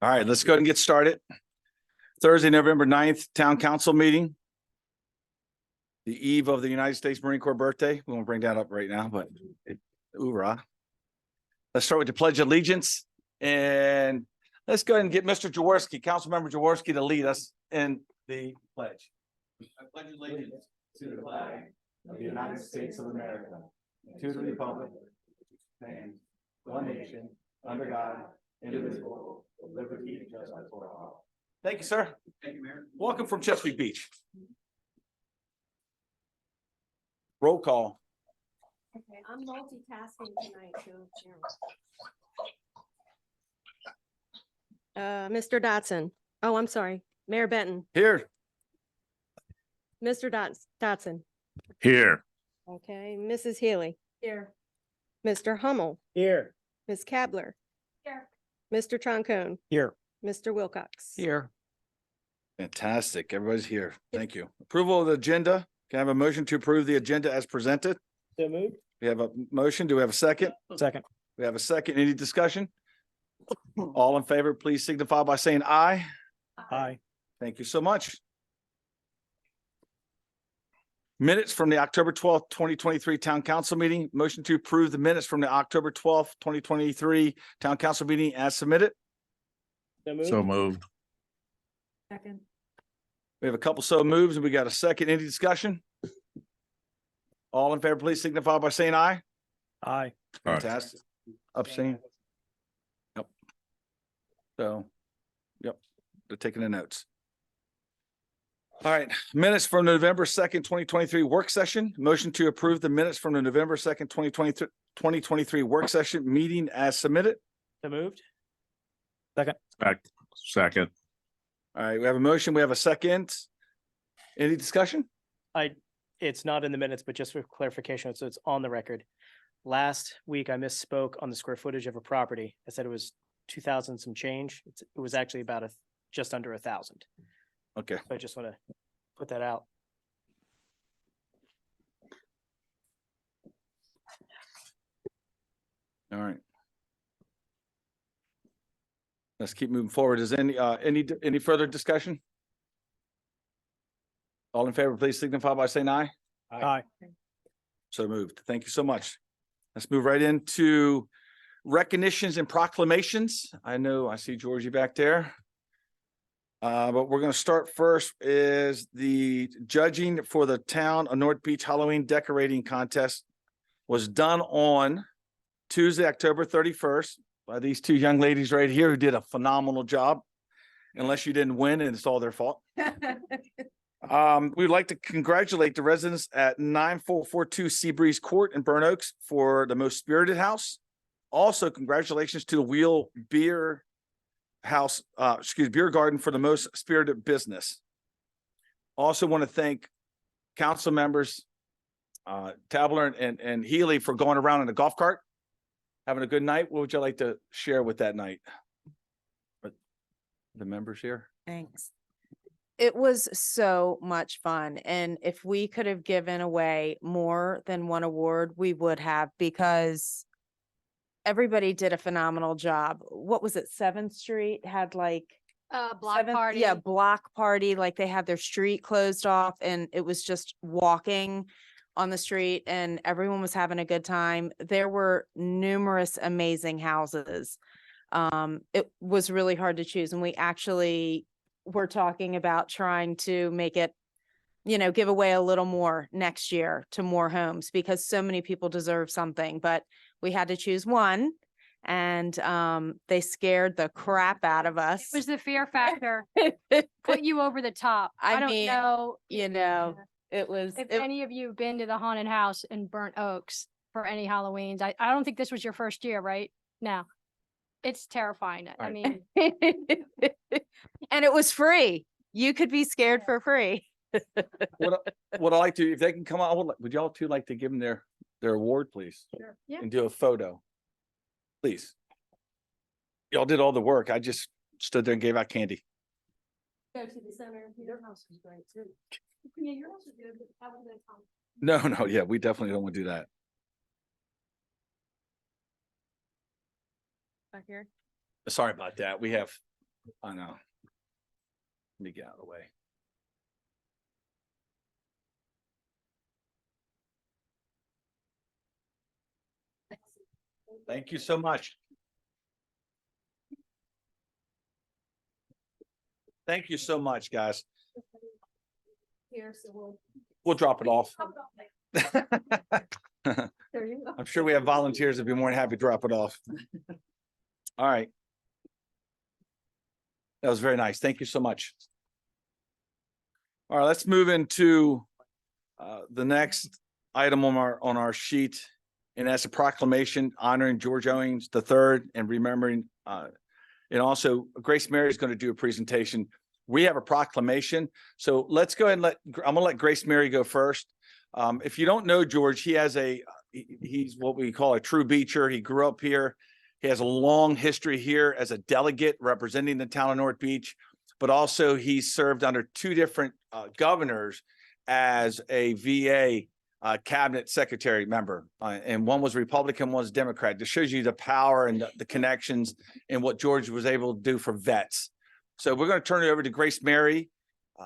All right, let's go ahead and get started. Thursday, November 9th, Town Council meeting. The eve of the United States Marine Corps birthday. We won't bring that up right now, but hoorah. Let's start with the Pledge of Allegiance. And let's go ahead and get Mr. Jaworski, Councilmember Jaworski, to lead us in the pledge. I pledge allegiance to the flag of the United States of America, and to the republic, and one nation, under God, indivisible, with liberty and justice for all. Thank you, sir. Thank you, Mayor. Welcome from Chesapeake Beach. Roll call. Okay, I'm multitasking tonight, so. Mr. Dotson. Oh, I'm sorry. Mayor Benton. Here. Mr. Dotson. Here. Okay, Mrs. Healy. Here. Mr. Hummel. Here. Ms. Kabler. Here. Mr. Troncone. Here. Mr. Wilcox. Here. Fantastic. Everybody's here. Thank you. Approval of the agenda. Can I have a motion to approve the agenda as presented? So moved. We have a motion. Do we have a second? Second. We have a second. Any discussion? All in favor, please signify by saying aye. Aye. Thank you so much. Minutes from the October 12th, 2023 Town Council meeting. Motion to approve the minutes from the October 12th, 2023 Town Council meeting as submitted. So moved. Second. We have a couple so moves and we got a second. Any discussion? All in favor, please signify by saying aye. Aye. Fantastic. Abstain. Yep. So, yep, they're taking the notes. All right, minutes from the November 2nd, 2023 work session. Motion to approve the minutes from the November 2nd, 2023 work session meeting as submitted. So moved. Second. Second. All right, we have a motion. We have a second. Any discussion? It's not in the minutes, but just for clarification, so it's on the record. Last week, I misspoke on the square footage of a property. I said it was 2,000 some change. It was actually about just under 1,000. Okay. So I just want to put that out. All right. Let's keep moving forward. Is any further discussion? All in favor, please signify by saying aye. Aye. So moved. Thank you so much. Let's move right into recognitions and proclamations. I know I see Georgie back there. But we're going to start first is the judging for the town of North Beach Halloween decorating contest was done on Tuesday, October 31st by these two young ladies right here who did a phenomenal job. Unless you didn't win and it's all their fault. We'd like to congratulate the residents at 9442 Seabreeze Court in Burn Oaks for the most spirited house. Also, congratulations to the Wheel Beer House, Beer Garden for the most spirited business. Also want to thank council members, Tabler and Healy for going around in a golf cart, having a good night. What would you like to share with that night? With the members here? Thanks. It was so much fun. And if we could have given away more than one award, we would have, because everybody did a phenomenal job. What was it? 7th Street had like Block party. Yeah, block party. Like they had their street closed off and it was just walking on the street and everyone was having a good time. There were numerous amazing houses. It was really hard to choose. And we actually were talking about trying to make it, give away a little more next year to more homes because so many people deserve something, but we had to choose one and they scared the crap out of us. It was the fear factor. Put you over the top. I I don't mean, know. It was, If any of you have been to the haunted house in Burnt Oaks for any Halloweens, I don't think this was your first year, right? No. It's terrifying. I Right. mean, and it was free. You could be scared for free. What I like to, if they can come out, would y'all two like to give them their award, please? Sure. Yeah. And do a photo, please. Y'all did all the work. I just stood there and gave out candy. Go to the center. Your house is great too. yeah, your house is good, but that was a time. No, yeah, we definitely don't want to do that. Back here. Sorry about that. We have I know. Let me get out of the way. Thank you so much. Thank you so much, guys. Here, so We'll drop it off. there you go. I'm sure we have volunteers that'd be more than happy to drop it off. All right. That was very nice. Thank you so much. All right, let's move into the next item on our sheet. And that's a proclamation honoring George Owens III and remembering and also Grace Mary is going to do a presentation. We have a proclamation. So let's go ahead and I'm gonna let Grace Mary go first. If you don't know George, he's what we call a true beacher. He grew up here. He has a long history here as a delegate representing the town of North Beach, but also he served under two different governors as a VA cabinet secretary member. And one was Republican, one was Democrat. This shows you the power and the connections and what George was able to do for vets. So we're going to turn it over to Grace Mary,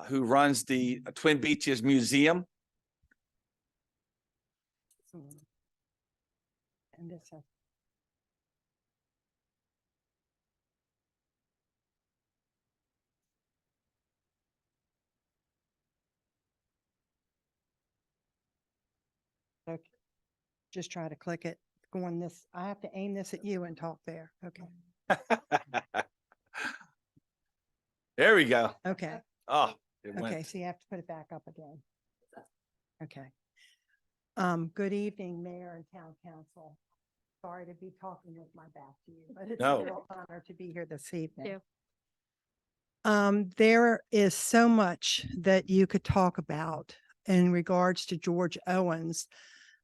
who runs the Twin Beaches Museum. And this has okay. Just try to click it, go on this. I have to aim this at you and talk there. Okay. There we go. Okay. Oh, it Okay. went. So you have to put it back up again. Okay. Good evening, Mayor and Town Council. Sorry to be talking with my back to you, but it's No. a real honor to be here this evening. you. There is so much that you could talk about in regards to George Owens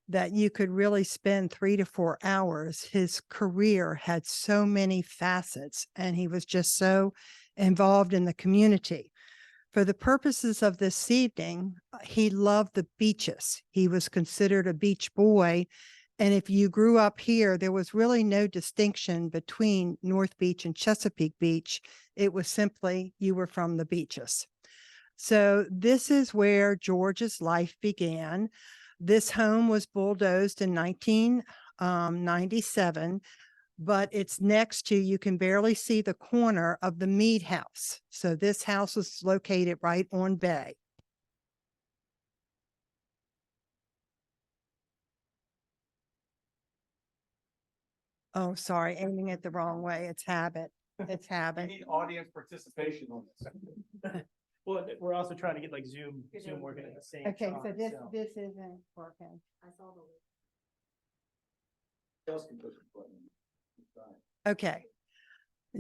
that you could really spend 3 to 4 hours. His career had so many facets and he was just so involved in the community. For the purposes of this evening, he loved the beaches. He was considered a beach boy. And if you grew up here, there was really no distinction between North Beach and Chesapeake Beach. It was simply you were from the beaches. So this is where George's life began. This home was bulldozed in 1997, but it's next to, you can barely see the corner of the Mead House. So this house was located right on Bay. Oh, sorry, aiming it the wrong way. It's habit. It's I habit. need audience participation on this. Well, we're also trying to get like Zoom working at the same time. Okay, so this isn't working. Okay.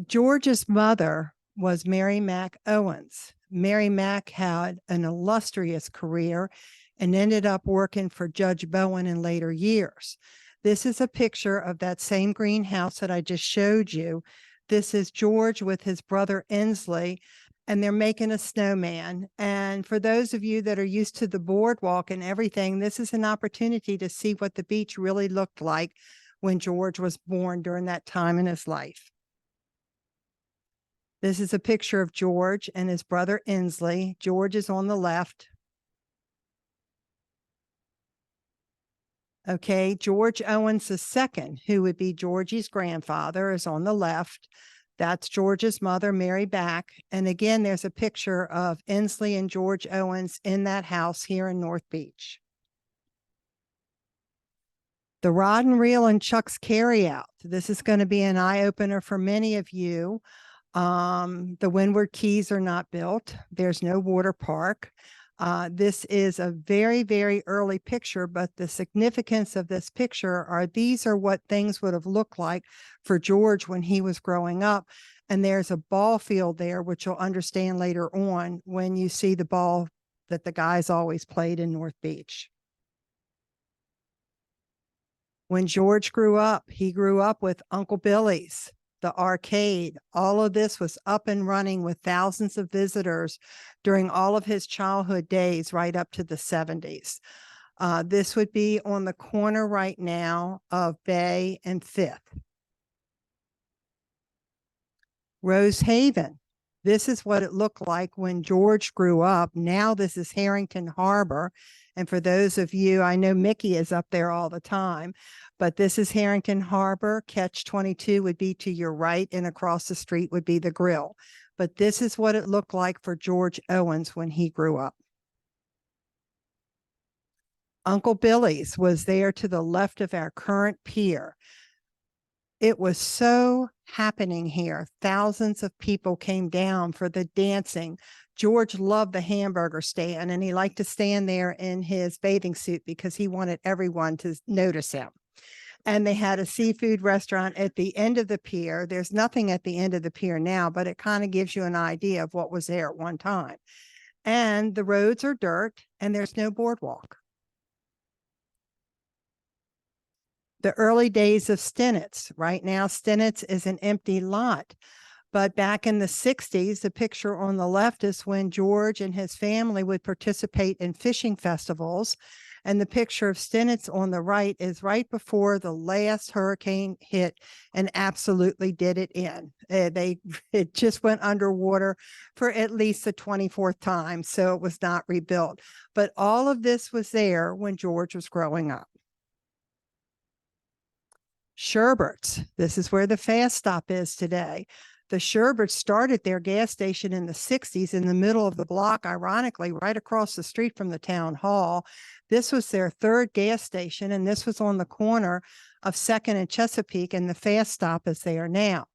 George's mother was Mary Mack Owens. Mary Mack had an illustrious career and ended up working for Judge Bowen in later years. This is a picture of that same greenhouse that I just showed you. This is George with his brother Inslee, and they're making a snowman. And for those of you that are used to the boardwalk and everything, this is an opportunity to see what the beach really looked like when George was born during that time in his life. This is a picture of George and his brother Inslee. George is on the left. Okay, George Owens II, who would be Georgie's grandfather, is on the left. That's George's mother, Mary Back. And again, there's a picture of Inslee and George Owens in that house here in North Beach. The rod and reel and Chuck's carryout. This is going to be an eye-opener for many of you. The Windward Keys are not built. There's no water park. This is a very, very early picture, but the significance of this picture are these are what things would have looked like for George when he was growing up. And there's a ball field there, which you'll understand later on when you see the ball that the guys always played in North Beach. When George grew up, he grew up with Uncle Billy's, the arcade. All of this was up and running with thousands of visitors during all of his childhood days, right up to the 70s. This would be on the corner right now of Bay and 5th. Rose Haven. This is what it looked like when George grew up. Now this is Harrington Harbor. And for those of you, I know Mickey is up there all the time, but this is Harrington Harbor. Catch 22 would be to your right, and across the street would be the grill. But this is what it looked like for George Owens when he grew up. Uncle Billy's was there to the left of our current pier. It was so happening here. Thousands of people came down for the dancing. George loved the hamburger stand, and he liked to stand there in his bathing suit because he wanted everyone to notice him. And they had a seafood restaurant at the end of the pier. There's nothing at the end of the pier now, but it kind of gives you an idea of what was there at one time. And the roads are dirt and there's no boardwalk. The early days of Stennett's. Right now, Stennett's is an empty lot. But back in the 60s, the picture on the left is when George and his family would participate in fishing festivals. And the picture of Stennett's on the right is right before the last hurricane hit and absolutely did it in. It just went underwater for at least the 24th time, so it was not rebuilt. But all of this was there when George was growing up. Sherbert's. This is where the Fast Stop is today. The Sherberts started their gas station in the 60s in the middle of the block, ironically, right across the street from the town hall. This was their third gas station, and this was on the corner of 2nd and Chesapeake, and the Fast Stop is there now.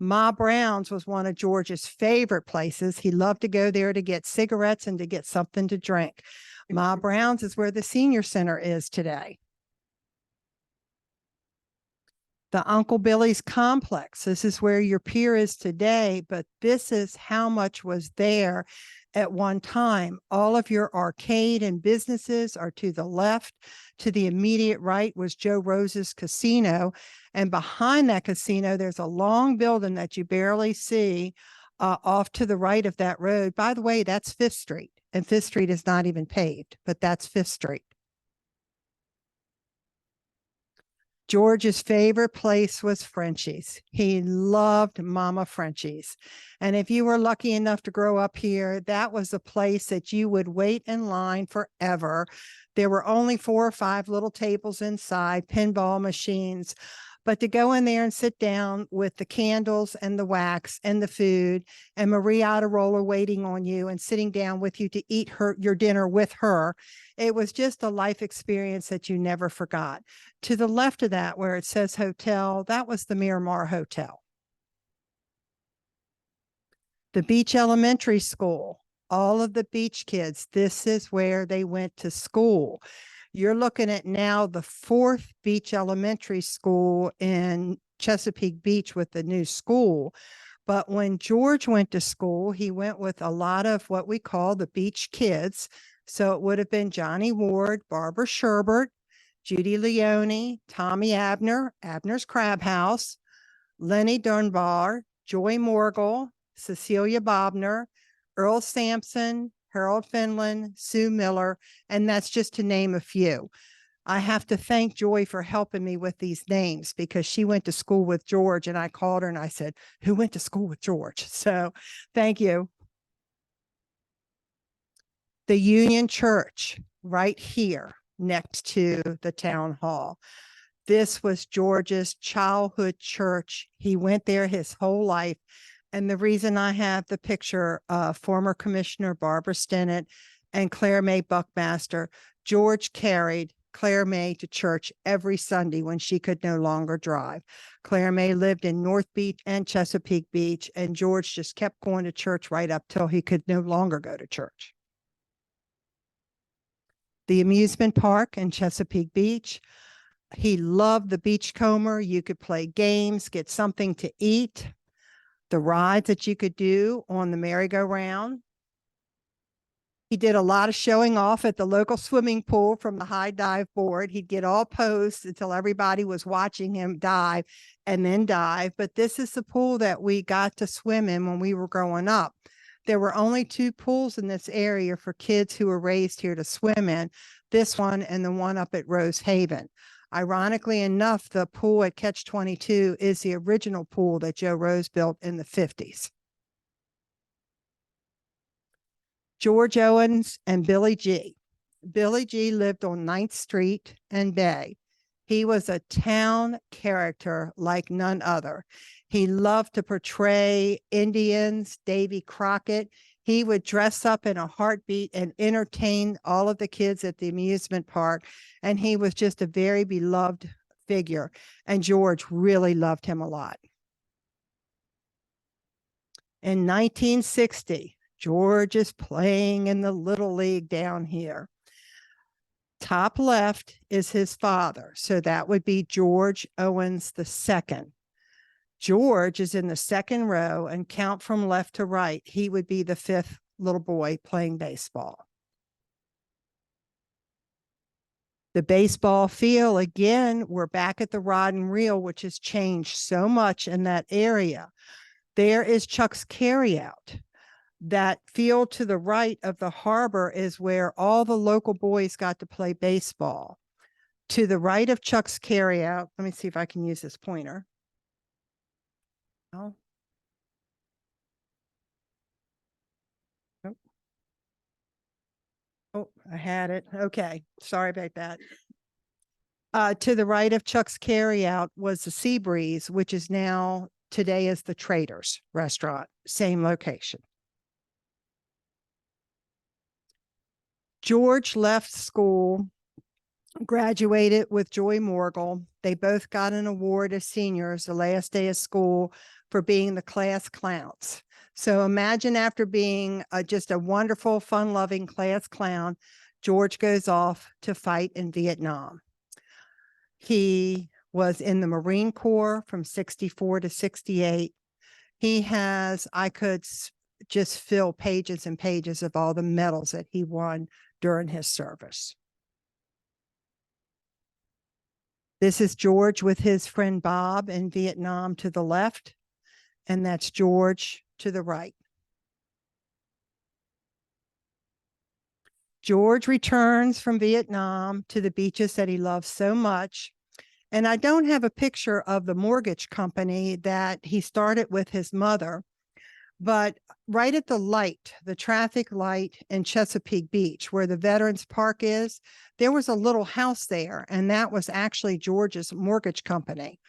Ma Brown's was one of George's favorite places. He loved to go there to get cigarettes and to get something to drink. Ma Brown's is where the senior center is today. The Uncle Billy's complex. This is where your pier is today, but this is how much was there at one time. All of your arcade and businesses are to the left. To the immediate right was Joe Rose's casino. And behind that casino, there's a long building that you barely see off to the right of that road. By the way, that's 5th Street, and 5th Street is not even paved, but that's 5th Street. George's favorite place was Frenchie's. He loved Mama Frenchie's. And if you were lucky enough to grow up here, that was a place that you would wait in line forever. There were only 4 or 5 little tables inside, pinball machines. But to go in there and sit down with the candles and the wax and the food and Marie Aderola waiting on you and sitting down with you to eat your dinner with her, it was just a life experience that you never forgot. To the left of that, where it says hotel, that was the Miramar Hotel. The Beach Elementary School, all of the beach kids, this is where they went to school. You're looking at now the 4th Beach Elementary School in Chesapeake Beach with the new school. But when George went to school, he went with a lot of what we call the beach kids. So it would have been Johnny Ward, Barbara Sherbert, Judy Leone, Tommy Abner, Abner's Crab House, Lenny Dunbar, Joy Morgul, Cecilia Bobner, Earl Sampson, Harold Finland, Sue Miller, and that's just to name a few. I have to thank Joy for helping me with these names because she went to school with George, and I called her and I said, who went to school with George? So thank you. The Union Church right here next to the town hall. This was George's childhood church. He went there his whole life. And the reason I have the picture of former Commissioner Barbara Stennett and Claire May Buckmaster, George carried Claire May to church every Sunday when she could no longer drive. Claire May lived in North Beach and Chesapeake Beach, and George just kept going to church right up till he could no longer go to church. The amusement park in Chesapeake Beach. He loved the Beachcomber. You could play games, get something to eat. The rides that you could do on the merry-go-round. He did a lot of showing off at the local swimming pool from the high dive board. He'd get all posed until everybody was watching him dive and then dive. But this is the pool that we got to swim in when we were growing up. There were only 2 pools in this area for kids who were raised here to swim in, this one and the one up at Rose Haven. Ironically enough, the pool at Catch 22 is the original pool that Joe Rose built in the 50s. George Owens and Billy G. Billy G lived on 9th Street and Bay. He was a town character like none other. He loved to portray Indians, Davy Crockett. He would dress up in a heartbeat and entertain all of the kids at the amusement park. And he was just a very beloved figure. And George really loved him a lot. In 1960, George is playing in the Little League down here. Top left is his father. So that would be George Owens II. George is in the second row, and count from left to right. He would be the 5th little boy playing baseball. The baseball field, again, we're back at the rod and reel, which has changed so much in that area. There is Chuck's Carryout. That field to the right of the harbor is where all the local boys got to play baseball. To the right of Chuck's Carryout, let me see if I can use this pointer. Oh. Nope. Oh, I had it. Okay, sorry about that. To the right of Chuck's Carryout was the Sea Breeze, which is now today is the Traders restaurant, same location. George left school, graduated with Joy Morgul. They both got an award as seniors the last day of school for being the class clowns. So imagine after being just a wonderful, fun-loving class clown, George goes off to fight in Vietnam. He was in the Marine Corps from 64 to 68. He has, I could just fill pages and pages of all the medals that he won during his service. This is George with his friend Bob in Vietnam to the left, and that's George to the right. George returns from Vietnam to the beaches that he loves so much. And I don't have a picture of the mortgage company that he started with his mother, but right at the light, the traffic light in Chesapeake Beach, where the Veterans Park is, there was a little house there, and that was actually George's mortgage company.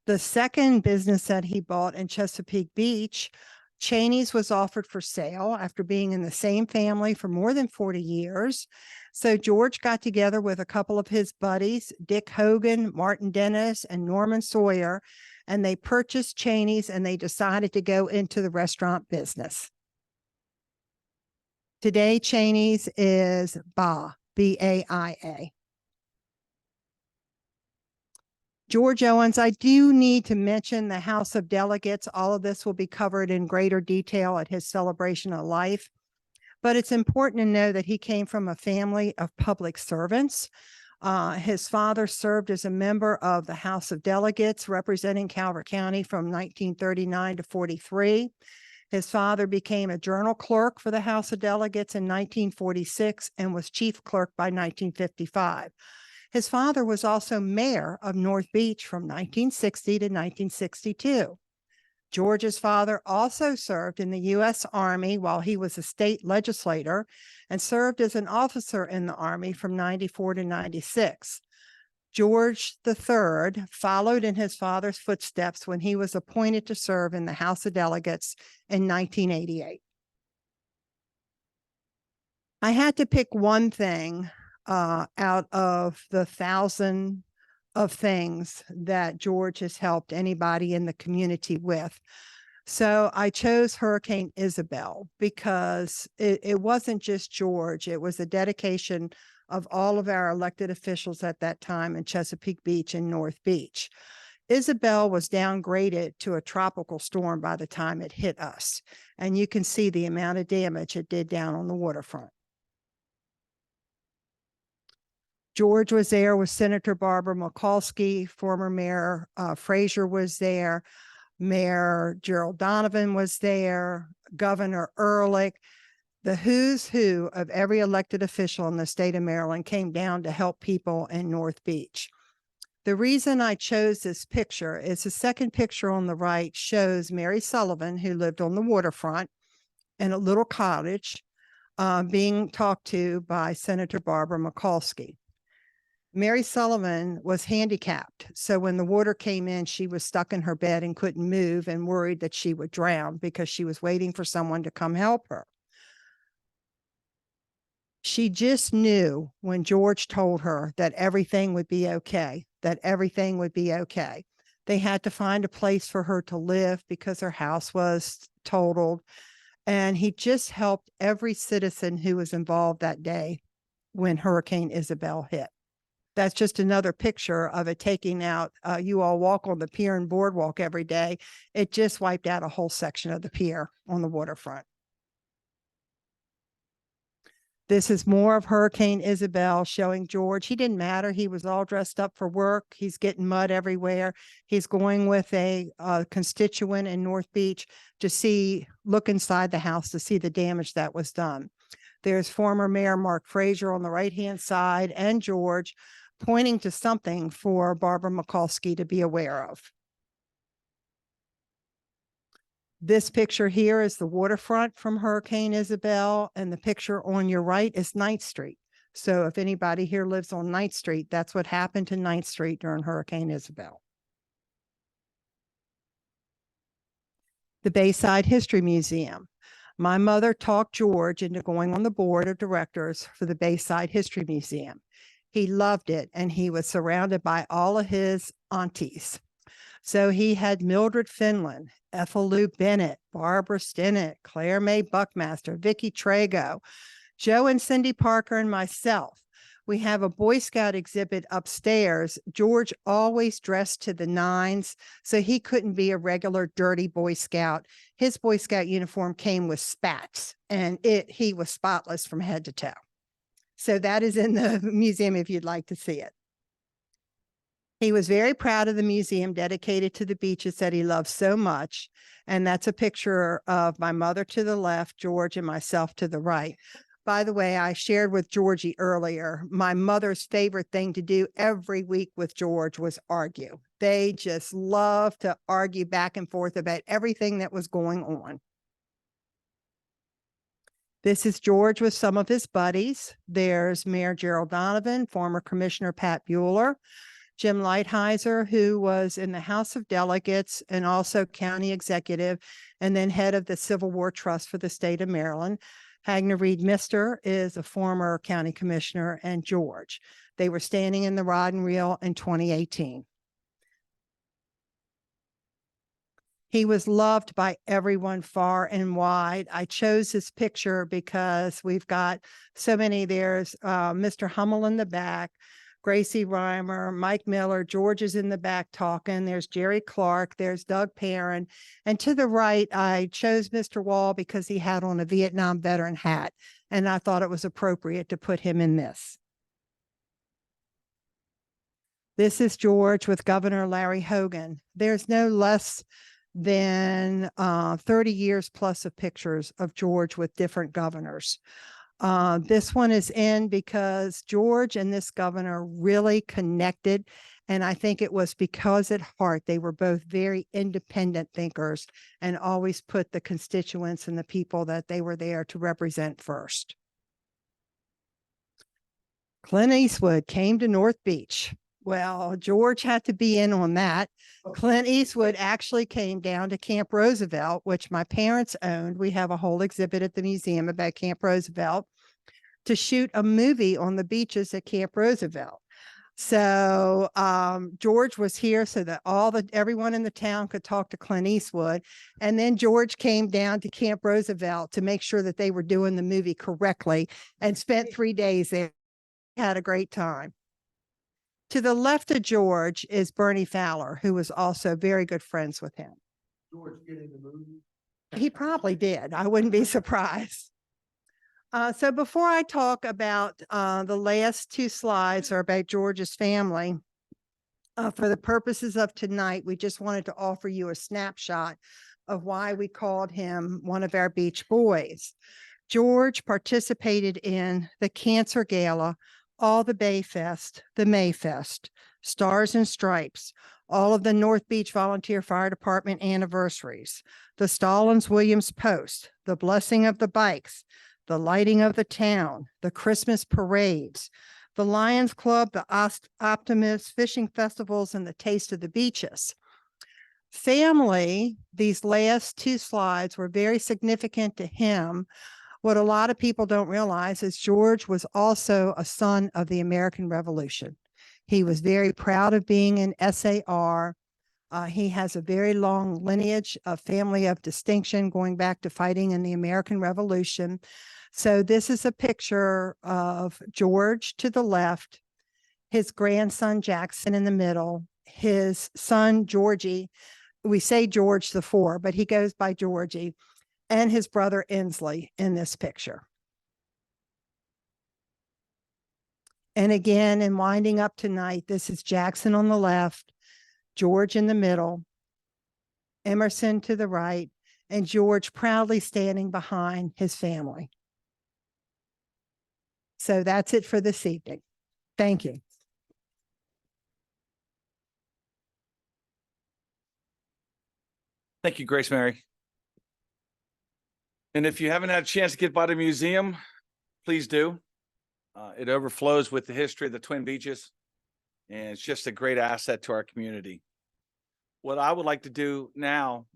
The second business that he bought in Chesapeake Beach, Cheney's, was offered for sale after being in the same family for more than 40 years. So George got together with a couple of his buddies, Dick Hogan, Martin Dennis, and Norman Sawyer, and they purchased Cheney's, and they decided to go into the restaurant business. Today, Cheney's is BAIA, B-A-I-A. George Owens, I do need to mention the House of Delegates. All of this will be covered in greater detail at his celebration of life. But it's important to know that he came from a family of public servants. His father served as a member of the House of Delegates representing Calvert County from 1939 to 43. His father became a journal clerk for the House of Delegates in 1946 and was chief clerk by 1955. His father was also mayor of North Beach from 1960 to 1962. George's father also served in the U.S. Army while he was a state legislator and served as an officer in the Army from 94 to 96. George III followed in his father's footsteps when he was appointed to serve in the House of Delegates in 1988. I had to pick one thing out of the 1,000 of things that George has helped anybody in the community with. So I chose Hurricane Isabel because it wasn't just George. It was a dedication of all of our elected officials at that time in Chesapeake Beach and North Beach. Isabel was downgraded to a tropical storm by the time it hit us. And you can see the amount of damage it did down on the waterfront. George was there with Senator Barbara Mikulski, former Mayor Frazier was there, Mayor Gerald Donovan was there, Governor Ehrlich. The who's who of every elected official in the state of Maryland came down to help people in North Beach. The reason I chose this picture is the second picture on the right shows Mary Sullivan, who lived on the waterfront in a little cottage. being talked to by Senator Barbara Mikulski. Mary Sullivan was handicapped, so when the water came in, she was stuck in her bed and couldn't move and worried that she would drown because she was waiting for someone to come help her. She just knew when George told her that everything would be okay, that everything would be okay. They had to find a place for her to live because her house was totaled. And he just helped every citizen who was involved that day when Hurricane Isabel hit. That's just another picture of it taking out, you all walk on the pier and boardwalk every day. It just wiped out a whole section of the pier on the waterfront. This is more of Hurricane Isabel showing George. He didn't matter. He was all dressed up for work. He's getting mud everywhere. He's going with a constituent in North Beach to look inside the house to see the damage that was done. There's former Mayor Mark Frazier on the right-hand side and George pointing to something for Barbara Mikulski to be aware of. This picture here is the waterfront from Hurricane Isabel, and the picture on your right is 9th Street. So if anybody here lives on 9th Street, that's what happened to 9th Street during Hurricane Isabel. The Bayside History Museum. My mother talked George into going on the board of directors for the Bayside History Museum. He loved it, and he was surrounded by all of his aunties. So he had Mildred Finland, Ethel Lou Bennett, Barbara Stinnett, Claire May Buckmaster, Vicky Trago, Joe and Cindy Parker, and myself. We have a Boy Scout exhibit upstairs. George always dressed to the nines, so he couldn't be a regular dirty Boy Scout. His Boy Scout uniform came with spats, and he was spotless from head to toe. So that is in the museum if you'd like to see it. He was very proud of the museum dedicated to the beaches that he loved so much. And that's a picture of my mother to the left, George, and myself to the right. By the way, I shared with Georgie earlier, my mother's favorite thing to do every week with George was argue. They just love to argue back and forth about everything that was going on. This is George with some of his buddies. There's Mayor Gerald Donovan, former Commissioner Pat Bueller, Jim Lighthizer, who was in the House of Delegates and also county executive, and then head of the Civil War Trust for the state of Maryland. Hagner Reed Mister is a former county commissioner, and George. They were standing in the rod and reel in 2018. He was loved by everyone far and wide. I chose this picture because we've got so many. There's Mr. Hummel in the back, Gracie Reimer, Mike Miller, George is in the back talking. There's Jerry Clark, there's Doug Perrin. And to the right, I chose Mr. Wall because he had on a Vietnam veteran hat, and I thought it was appropriate to put him in this. This is George with Governor Larry Hogan. There's no less than 30 years plus of pictures of George with different governors. This one is in because George and this governor really connected. And I think it was because at heart, they were both very independent thinkers and always put the constituents and the people that they were there to represent first. Clint Eastwood came to North Beach. Well, George had to be in on that. Clint Eastwood actually came down to Camp Roosevelt, which my parents owned. We have a whole exhibit at the museum about Camp Roosevelt, to shoot a movie on the beaches at Camp Roosevelt. So George was here so that everyone in the town could talk to Clint Eastwood. And then George came down to Camp Roosevelt to make sure that they were doing the movie correctly and spent 3 days there. Had a great time. To the left of George is Bernie Fowler, who was also very good friends with him. George getting the movie? He probably did. I wouldn't be surprised. So before I talk about the last two slides are about George's family, for the purposes of tonight, we just wanted to offer you a snapshot of why we called him one of our beach boys. George participated in the Cancer Gala, all the Bay Fest, the Mayfest, Stars and Stripes, all of the North Beach Volunteer Fire Department anniversaries, the Stallings Williams Post, the Blessing of the Bikes, the lighting of the town, the Christmas parades, the Lions Club, the Optimist fishing festivals, and the Taste of the Beaches. Family, these last two slides were very significant to him. What a lot of people don't realize is George was also a son of the American Revolution. He was very proud of being an SAR. He has a very long lineage, a family of distinction going back to fighting in the American Revolution. So this is a picture of George to the left, his grandson Jackson in the middle, his son Georgie. We say George the Four, but he goes by Georgie, and his brother Inslee in this picture. And again, in winding up tonight, this is Jackson on the left, George in the middle, Emerson to the right, and George proudly standing behind his family. So that's it for this evening. Thank you. Thank you, Grace Mary. And if you haven't had a chance to get by the museum, please do. It overflows with the history of the Twin Beaches, and it's just a great asset to our community. What I would like to do now,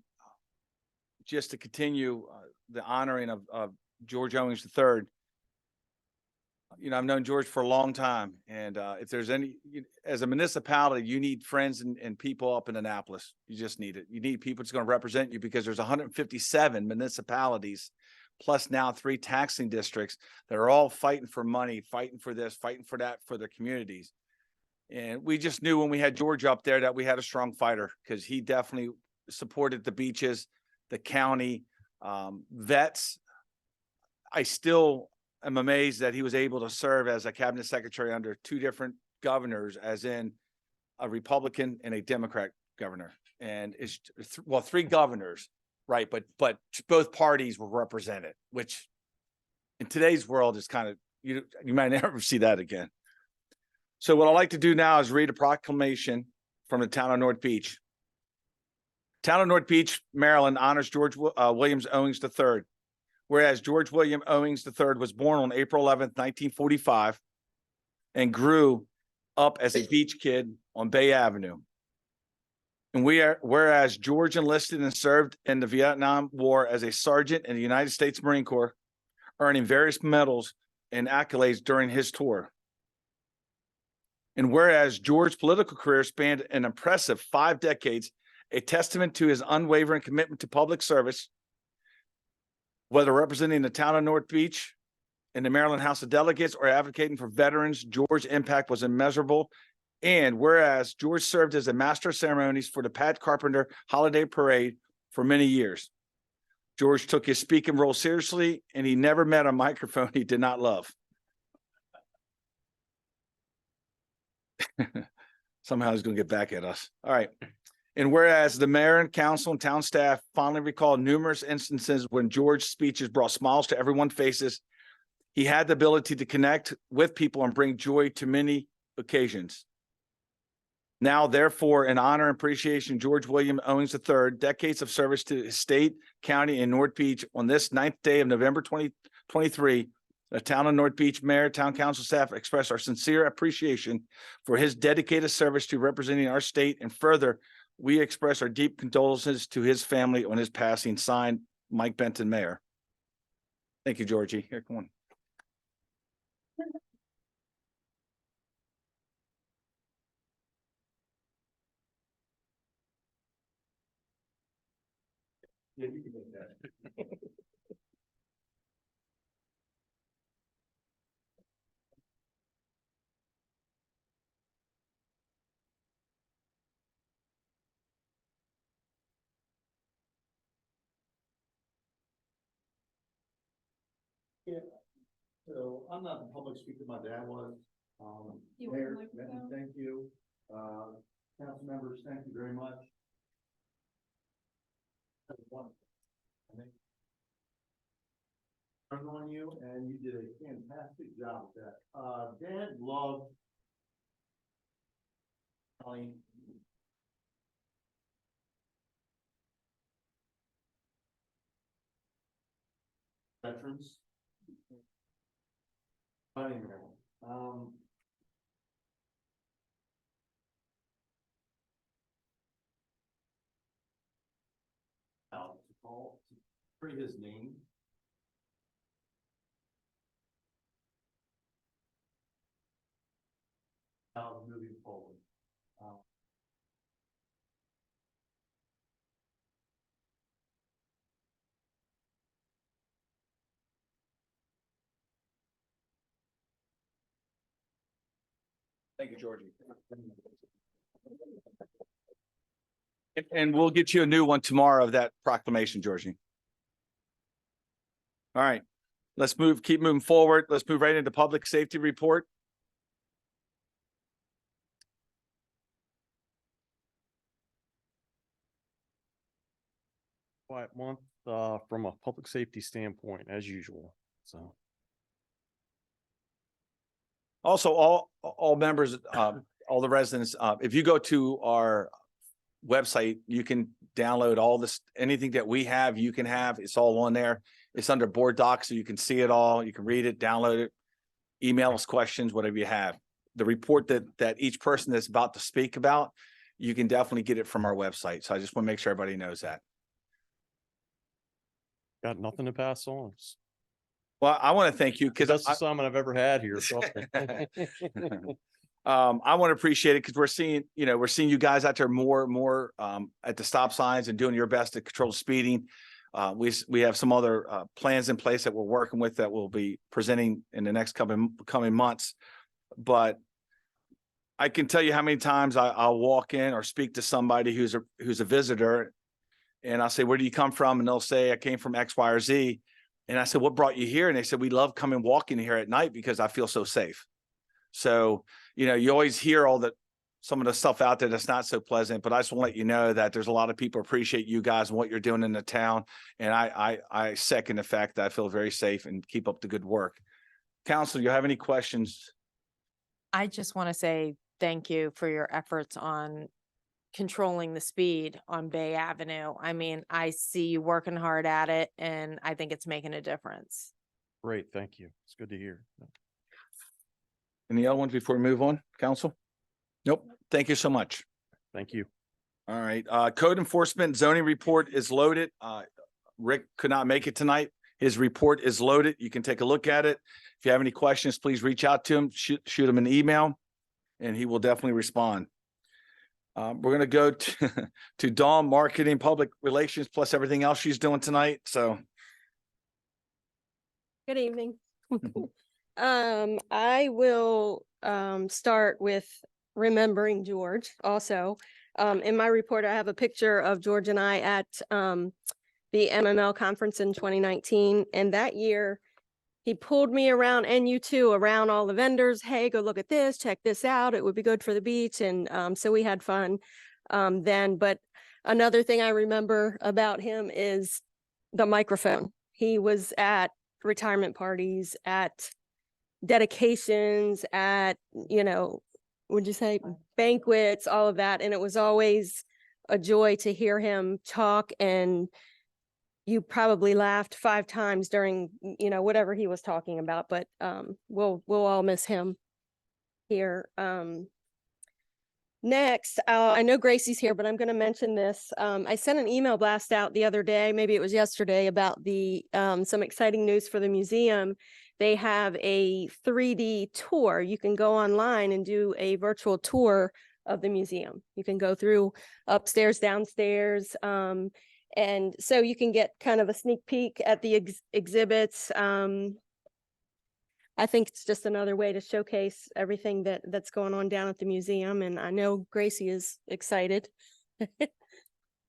just to continue the honoring of George Owings III. You know, I've known George for a long time, and if there's any, as a municipality, you need friends and people up in Annapolis. You just need it. You need people that's going to represent you, because there's 157 municipalities, plus now 3 taxing districts that are all fighting for money, fighting for this, fighting for that, for their communities. And we just knew when we had George up there that we had a strong fighter, because he definitely supported the beaches, the county, vets. I still am amazed that he was able to serve as a cabinet secretary under 2 different governors, as in a Republican and a Democrat governor. And it's, well, 3 governors, right? But both parties were represented, which in today's world is kind of, you might never see that again. So what I'd like to do now is read a proclamation from the town of North Beach. Town of North Beach, Maryland honors George Williams Owings III. Whereas George William Owings III was born on April 11th, 1945, and grew up as a beach kid on Bay Avenue. And whereas George enlisted and served in the Vietnam War as a sergeant in the United States Marine Corps, earning various medals and accolades during his tour. And whereas George's political career spanned an impressive 5 decades, a testament to his unwavering commitment to public service, whether representing the town of North Beach in the Maryland House of Delegates or advocating for veterans, George's impact was immeasurable. And whereas George served as a master of ceremonies for the Pat Carpenter Holiday Parade for many years, George took his speaking role seriously, and he never met a microphone he did not love. Somehow he's going to get back at us. All right. And whereas the mayor and council and town staff fondly recall numerous instances when George's speeches brought smiles to everyone's faces, he had the ability to connect with people and bring joy to many occasions. Now, therefore, in honor and appreciation, George William Owings III, decades of service to his state, county, and North Beach, on this 9th day of November 2023, the town of North Beach mayor, town council staff express our sincere appreciation for his dedicated service to representing our state, and further, we express our deep condolences to his family on his passing. Signed, Mike Benton, Mayor. Thank you, Georgie. Here, come on. Yeah, you can make that. Yeah, so I'm not the public speaker, my dad was. Mayor, thank you. Council members, thank you very much. Turn on you, and you did a fantastic job with that. Dad loved telling veterans His name. Moving forward. Thank you, Georgie. And we'll get you a new one tomorrow of that proclamation, Georgie. All right, let's keep moving forward. Let's move right into public safety report. Quiet month, from a public safety standpoint, as usual, so. Also, all members, all the residents, if you go to our website, you can download all this, anything that we have, you can have, it's all on there. It's under board docs, so you can see it all. You can read it, download it, email us questions, whatever you have. The report that each person that's about to speak about, you can definitely get it from our website. So I just want to make sure everybody knows that. Got nothing to pass on. It's Well, I want to thank you the because best assignment I've ever had here. So. I want to appreciate it because we're seeing you guys out there more at the stop signs and doing your best to control speeding. We have some other plans in place that we're working with that we'll be presenting in the next coming months. But I can tell you how many times I'll walk in or speak to somebody who's a visitor, and I'll say, "Where do you come from?" And they'll say, "I came from X, Y, or Z." And I said, "What brought you here?" And they said, "We love coming walking here at night because I feel so safe." So, you always hear some of the stuff out there that's not so pleasant, but I just want to let you know that there's a lot of people appreciate you guys and what you're doing in the town. And I second the fact that I feel very safe and keep up the good work. Council, you have any questions? I just want to say thank you for your efforts on controlling the speed on Bay Avenue. I mean, I see you working hard at it, and I think it's making a difference. Great, thank you. It's good to hear. Any other ones before we move on, Council? Nope. Thank you so much. Thank you. All right. Code enforcement zoning report is loaded. Rick could not make it tonight. His report is loaded. You can take a look at it. If you have any questions, please reach out to him, shoot him an email, and he will definitely respond. We're going to go to Dawn, marketing, public relations, plus everything else she's doing tonight. So. Good evening. I will start with remembering George also. In my report, I have a picture of George and I at the MML conference in 2019. And that year, he pulled me around, and you too, around all the vendors. Hey, go look at this, check this out. It would be good for the beach. And so we had fun then. But another thing I remember about him is the microphone. He was at retirement parties, at dedications, at, would you say banquets, all of that. And it was always a joy to hear him talk, and you probably laughed 5 times during, whatever he was talking about, but we'll all miss him here. Next, I know Gracie's here, but I'm going to mention this. I sent an email blast out the other day, maybe it was yesterday, about some exciting news for the museum. They have a 3D tour. You can go online and do a virtual tour of the museum. You can go through upstairs, downstairs, and so you can get kind of a sneak peek at the exhibits. I think it's just another way to showcase everything that's going on down at the museum. And I know Gracie is excited.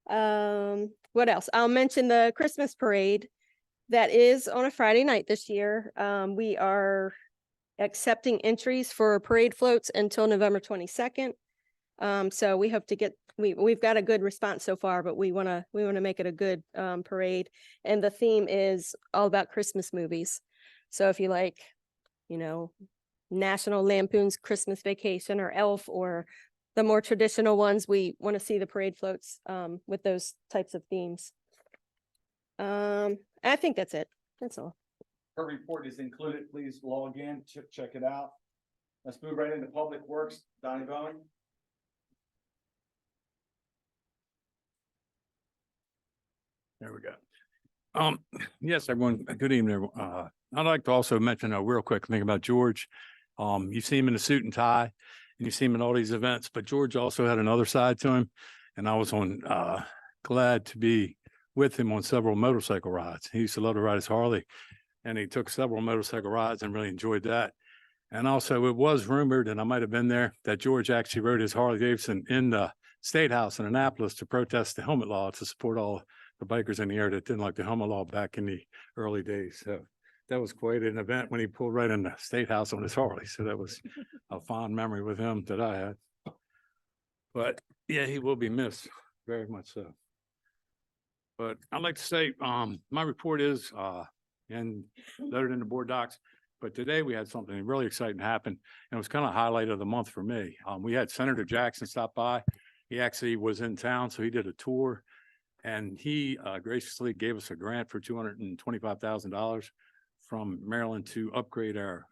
What else? I'll mention the Christmas parade that is on a Friday night this year. We are accepting entries for parade floats until November 22nd. So we hope to get, we've got a good response so far, but we want to make it a good parade. And the theme is all about Christmas movies. So if you like, National Lampoon's Christmas Vacation or Elf, or the more traditional ones, we want to see the parade floats with those types of themes. I think that's it. That's all. Her report is included. Please log in, check it out. Let's move right into Public Works. Donnie Bowen. There we go. Yes, everyone, good evening. I'd like to also mention a real quick thing about George. You see him in a suit and tie and you see him in all these events, but George also had another side to him. And I was glad to be with him on several motorcycle rides. He used to love to ride his Harley and he took several motorcycle rides and really enjoyed that. And also it was rumored, and I might have been there, that George actually rode his Harley Davidson in the State House in Annapolis to protest the helmet law, to support all the bikers in the area that didn't like the helmet law back in the early days. So that was quite an event when he pulled right in the State House on his Harley. So that was a fond memory with him that I had. But yeah, he will be missed, very much so. But I'd like to say, my report is, and noted in the board docs, but today we had something really exciting happen. And it was kind of highlight of the month for me. We had Senator Jackson stop by. He actually was in town, so he did a tour. And he graciously gave us a grant for $225,000 from Maryland to upgrade our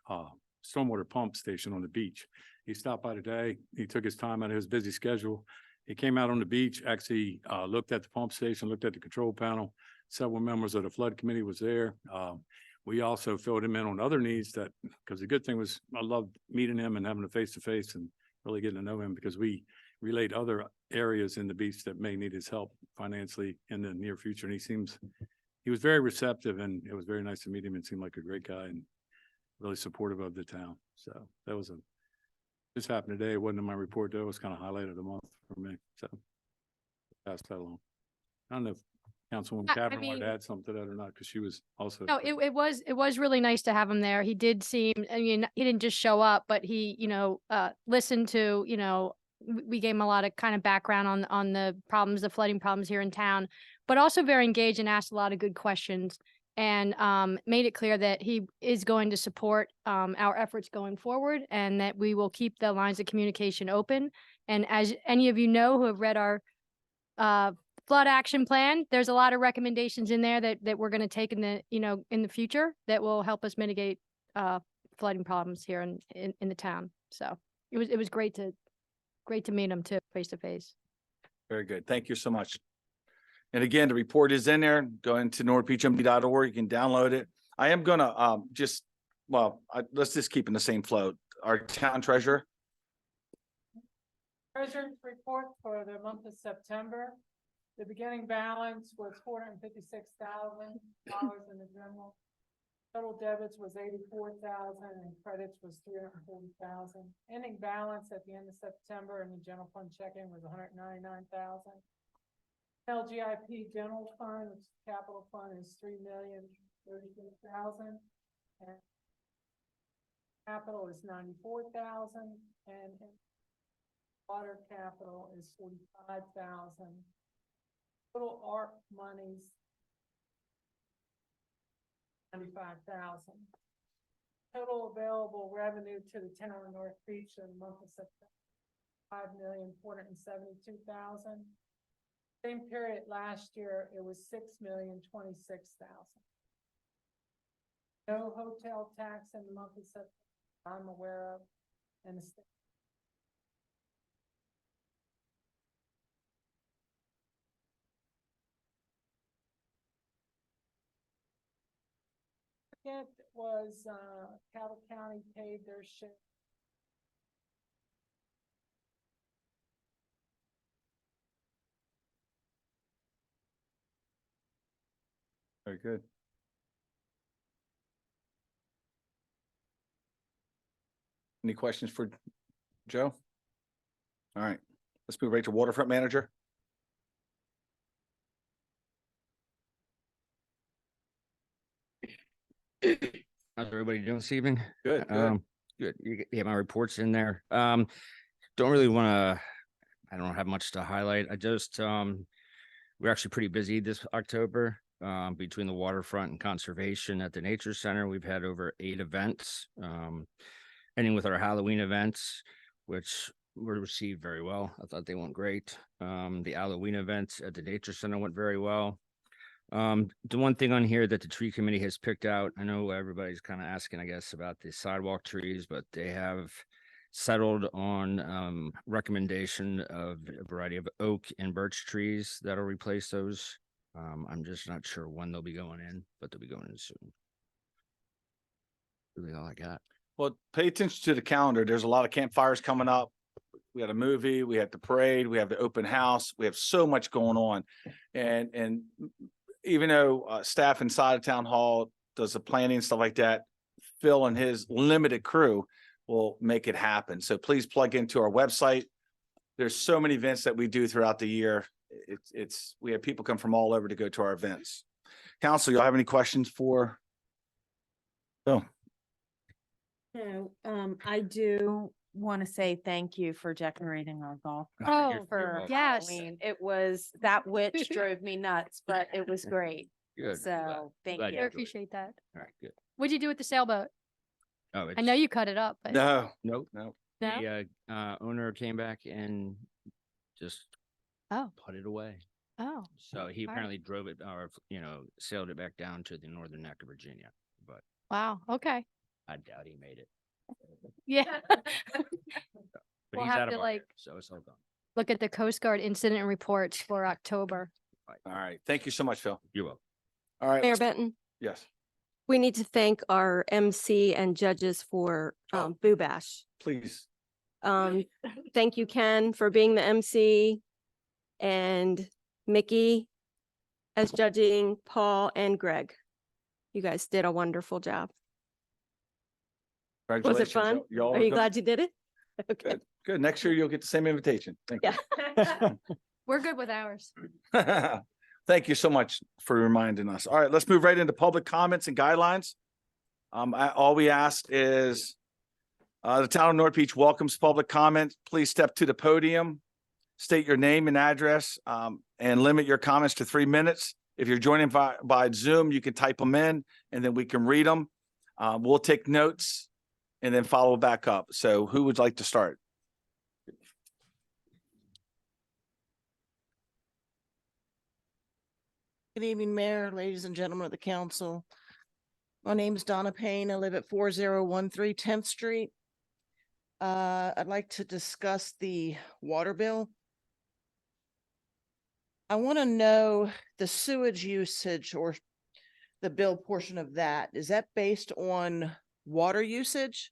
stormwater pump station on the beach. He stopped by today. He took his time out of his busy schedule. He came out on the beach, actually looked at the pump station, looked at the control panel. Several members of the flood committee was there. We also filled him in on other needs that, because the good thing was I loved meeting him and having a face-to-face and really getting to know him, because we relayed other areas in the beach that may need his help financially in the near future. And he was very receptive, and it was very nice to meet him and seemed like a great guy and really supportive of the town. So that was this happened today. It wasn't in my report though. It was kind of highlighted the month for me. So pass that along. I don't know if Councilwoman I Kavanaugh wanted to mean- add something to that or not, because she was also. No, it was really nice to have him there. He did seem, I mean, he didn't just show up, but he, listened to, we gave him a lot of kind of background on the problems, the flooding problems here in town, but also very engaged and asked a lot of good questions, and made it clear that he is going to support our efforts going forward, and that we will keep the lines of communication open. And as any of you know who have read our flood action plan, there's a lot of recommendations in there that we're going to take in the future that will help us mitigate flooding problems here in the town. So it was great to meet him too, face to face. Very good. Thank you so much. And again, the report is in there. Go into nordpeachmd.org. You can download it. I am gonna let's just keep in the same flow. Our town treasurer. Treasurer's report for the month of September. The beginning balance was $456,000 in the general. Total debits was $84,000 and credits was $340,000. Ending balance at the end of September in the general fund checking was $199,000. LGIP general fund, which is capital fund, is $3,033,000, and capital is $94,000, and water capital is $45,000. Total ARP monies $95,000. Total available revenue to the town of North Beach in the month of September, $5,472,000. Same period last year, it was $6,026,000. No hotel tax in the month of September I'm aware of, and the state. It was Cattle County paid their share. Very good. Any questions for Joe? All right, let's move right to waterfront manager. How's everybody doing this evening? Good, good. Good. You get my reports in there. Don't really want to, I don't have much to highlight. I just, we're actually pretty busy this October, between the waterfront and conservation at the Nature Center. We've had over 8 events, ending with our Halloween events, which were received very well. I thought they went great. The Halloween events at the Nature Center went very well. The one thing on here that the tree committee has picked out, I know everybody's kind of asking, I guess, about the sidewalk trees, but they have settled on recommendation of a variety of oak and birch trees that'll replace those. I'm just not sure when they'll be going in, but they'll be going in soon. Really all I got. Well, pay attention to the calendar. There's a lot of campfires coming up. We had a movie, we had the parade, we have the open house. We have so much going on. And even though staff inside of town hall does the planning and stuff like that, Phil and his limited crew will make it happen. So please plug into our website. There's so many events that we do throughout the year. We have people come from all over to go to our events. Council, y'all have any questions for Phil? No, I do want to say thank you for decorating our golf. Oh, You're For welcome. yes. Halloween. It was, that witch drove me nuts, but it was great. Good. So thank glad I you you. enjoyed it. appreciate that. All right, good. What'd you do with the sailboat? Oh, I know you cut it up, but No, Nope. no. no? The owner came back and just Oh, put it away. oh, So he All right. apparently drove it or, sailed it back down to the northern neck of Virginia, but wow. Okay. I doubt he made it. Yeah. But We'll he's have out of to, our hair, so it's all gone. Look at the Coast Guard incident reports for October. All right. Thank you so much, Phil. You're welcome. All right. Mayor let's- Benton, Yes, we need to thank our MC and judges for Boo Bash. please. Thank you, Ken, for being the MC, and Mickey as judging, Paul and Greg. You guys did a wonderful job. Was it Congratulations. fun? Y'all Are you go- glad you did it? Okay. Good, good. Next year you'll get the same invitation. Thank you. Yeah. We're good with ours. Thank you so much for reminding us. All right, let's move right into public comments and guidelines. All we ask is the town of North Beach welcomes public comment. Please step to the podium, state your name and address, and limit your comments to 3 minutes. If you're joining by Zoom, you can type them in and then we can read them. We'll take notes and then follow back up. So who would like to start? Good evening, Mayor, ladies and gentlemen of the council. My name is Donna Payne. I live at 4013 10th Street. I'd like to discuss the water bill. I want to know the sewage usage or the bill portion of that. Is that based on water usage?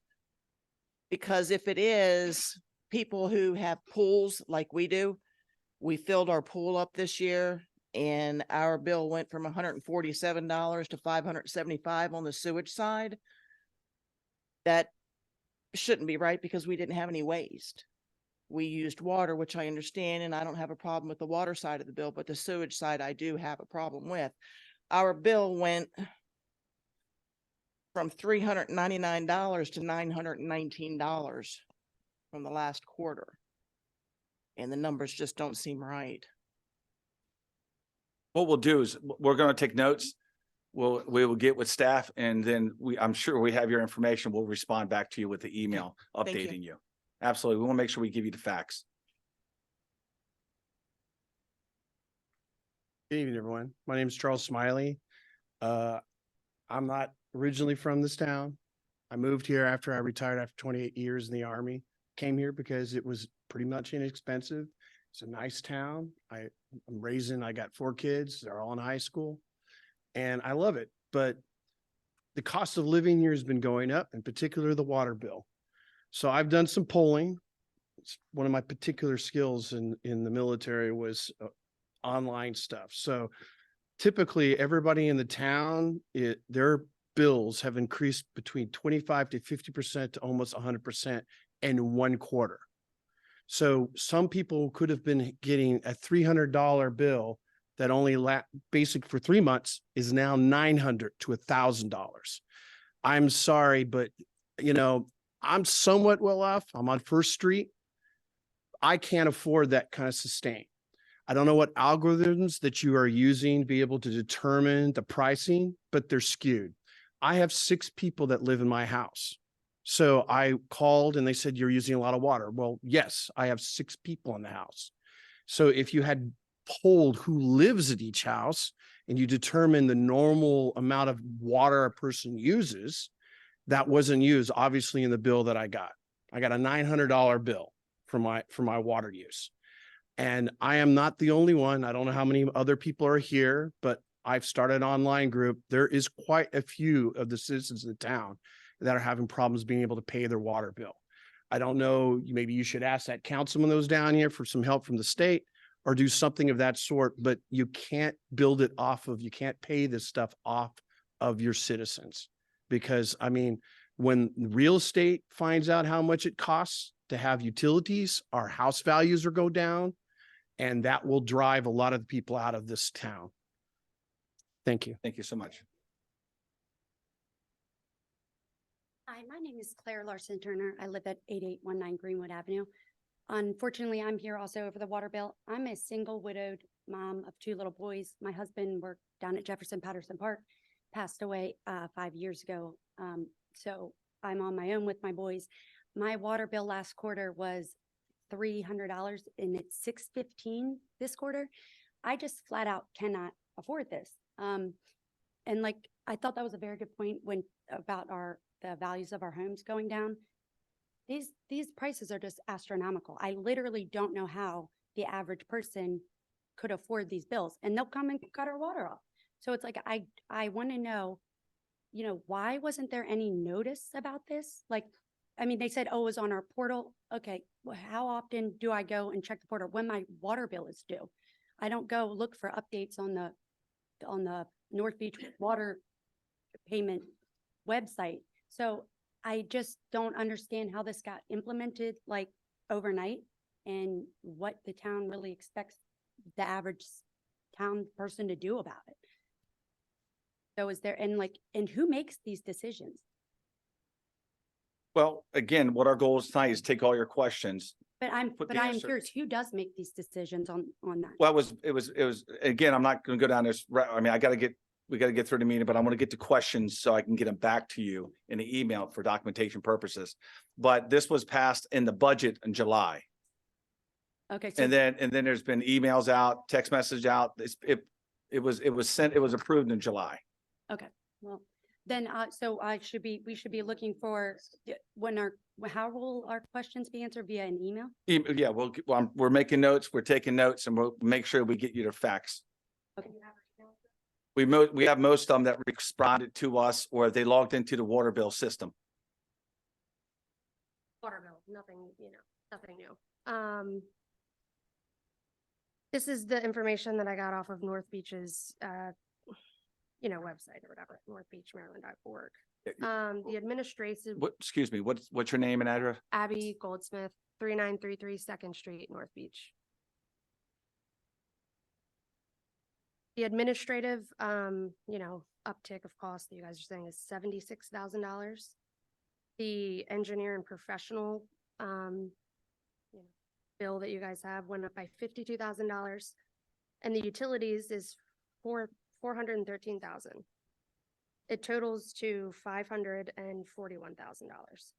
Because if it is, people who have pools like we do, we filled our pool up this year and our bill went from $147 to $575 on the sewage side. That shouldn't be right because we didn't have any waste. We used water, which I understand, and I don't have a problem with the water side of the bill, but the sewage side I do have a problem with. Our bill went from $399 to $919 from the last quarter. And the numbers just don't seem right. What we'll do is we're going to take notes. We will get with staff and then I'm sure we have your information. We'll respond back to you with the email Thank you. updating you. Absolutely. We want to make sure we give you the facts. Good evening, everyone. My name is Charles Smiley. I'm not originally from this town. I moved here after I retired after 28 years in the Army. Came here because it was pretty much inexpensive. It's a nice town. I got 4 kids. They're all in high school and I love it. But the cost of living here has been going up, in particular the water bill. So I've done some polling. It's one of my particular skills in the military was online stuff. So typically everybody in the town, their bills have increased between 25 to 50% to almost 100% in 1 quarter. So some people could have been getting a $300 bill that only basic for 3 months is now $900 to $1,000. I'm sorry, but I'm somewhat well off. I'm on First Street. I can't afford that kind of sustain. I don't know what algorithms that you are using to be able to determine the pricing, but they're skewed. I have 6 people that live in my house. So I called and they said, you're using a lot of water. Well, yes, I have 6 people in the house. So if you had polled who lives at each house and you determine the normal amount of water a person uses, that wasn't used, obviously, in the bill that I got. I got a $900 bill for my water use. And I am not the only one. I don't know how many other people are here, but I've started an online group. There is quite a few of the citizens of the town that are having problems being able to pay their water bill. I don't know, maybe you should ask that councilman that was down here for some help from the state or do something of that sort, but you can't build it off of, you can't pay this stuff off of your citizens. Because I mean, when real estate finds out how much it costs to have utilities, our house values will go down, and that will drive a lot of the people out of this town. Thank you. Thank you so much. Hi, my name is Claire Larson Turner. I live at 8819 Greenwood Avenue. Unfortunately, I'm here also over the water bill. I'm a single widowed mom of 2 little boys. My husband worked down at Jefferson Patterson Park, passed away 5 years ago. So I'm on my own with my boys. My water bill last quarter was $300 and it's $615 this quarter. I just flat out cannot afford this. And like, I thought that was a very good point when about the values of our homes going down. These prices are just astronomical. I literally don't know how the average person could afford these bills, and they'll come and cut our water off. So it's like, I want to know, you know, why wasn't there any notice about this? Like, I mean, they said, oh, it was on our portal. Okay, well, how often do I go and check the portal when my water bill is due? I don't go look for updates on the North Beach water payment website. So I just don't understand how this got implemented like overnight and what the town really expects the average town person to do about it. So is there, and who makes these decisions? Well, again, what our goal is tonight is take all your questions. But I'm Put the answer- curious, who does make these decisions on that? Well, it was, again, I'm not going to go down this, I mean, we got to get through the meeting, but I want to get to questions so I can get them back to you in the email for documentation purposes. But this was passed in the budget in July. Okay. So And then there's been emails out, text message out. It was sent, it was approved in July. Okay, well, then, so we should be looking for how will our questions be answered via an email? Yeah, we're making notes, we're taking notes, and we'll make sure we get you the facts. Okay. We have most of them that responded to us, or they logged into the water bill system. Water bill, nothing new. This is the information that I got off of North Beach's, website or whatever, northbeachmaryland.org. The administrative, Excuse me, what's your name and address? Abby Goldsmith, 3933 Second Street, North Beach. The administrative, uptick of cost that you guys are saying is $76,000. The engineer and professional, bill that you guys have went up by $52,000. And the utilities is $413,000. It totals to $541,000.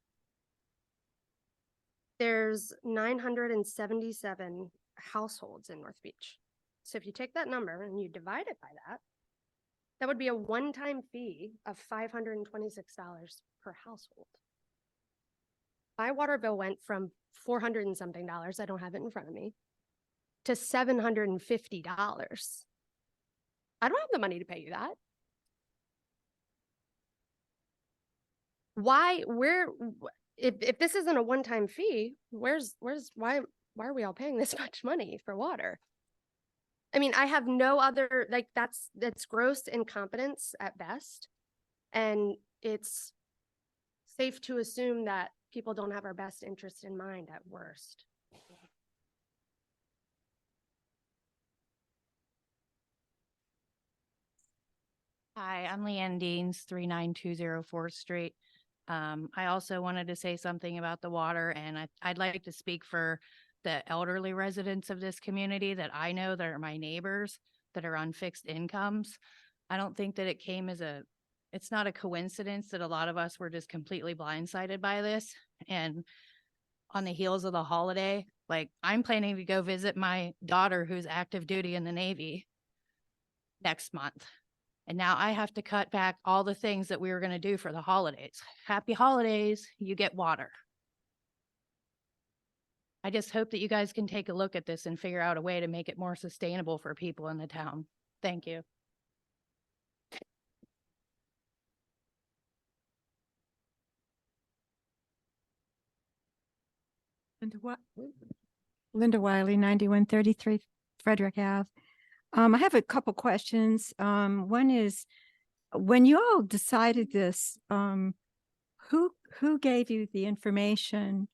There's 977 households in North Beach. So if you take that number and you divide it by that, that would be a one-time fee of $526 per household. My water bill went from $400 and something, I don't have it in front of me, to $750. I don't have the money to pay you that. If this isn't a one-time fee, why are we all paying this much money for water? I mean, I have no other, that's gross incompetence at best. And it's safe to assume that people don't have our best interest in mind at worst. Hi, I'm Leanne Deans, 39204 4th Street. I also wanted to say something about the water, and I'd like to speak for the elderly residents of this community that I know that are my neighbors that are on fixed incomes. I don't think that it's not a coincidence that a lot of us were just completely blindsided by this. And on the heels of the holiday, Like, I'm planning to go visit my daughter who's active duty in the Navy next month. And now I have to cut back all the things that we were going to do for the holidays. Happy holidays, you get water. I just hope that you guys can take a look at this and figure out a way to make it more sustainable for people in the town. Thank you. Linda Wiley, 9133 Frederick Ave. I have a couple questions. One is, when you all decided this, who gave you the information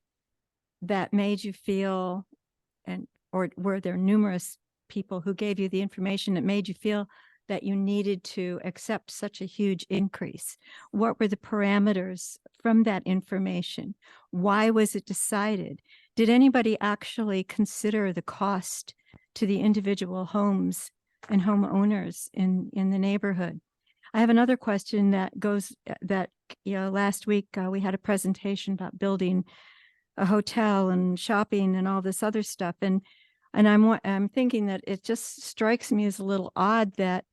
that made you feel, or were there numerous people who gave you the information that made you feel that you needed to accept such a huge increase? What were the parameters from that information? Why was it decided? Did anybody actually consider the cost to the individual homes and homeowners in the neighborhood? I have another question that goes last week we had a presentation about building a hotel and shopping and all this other stuff. And I'm thinking that it just strikes me as a little odd that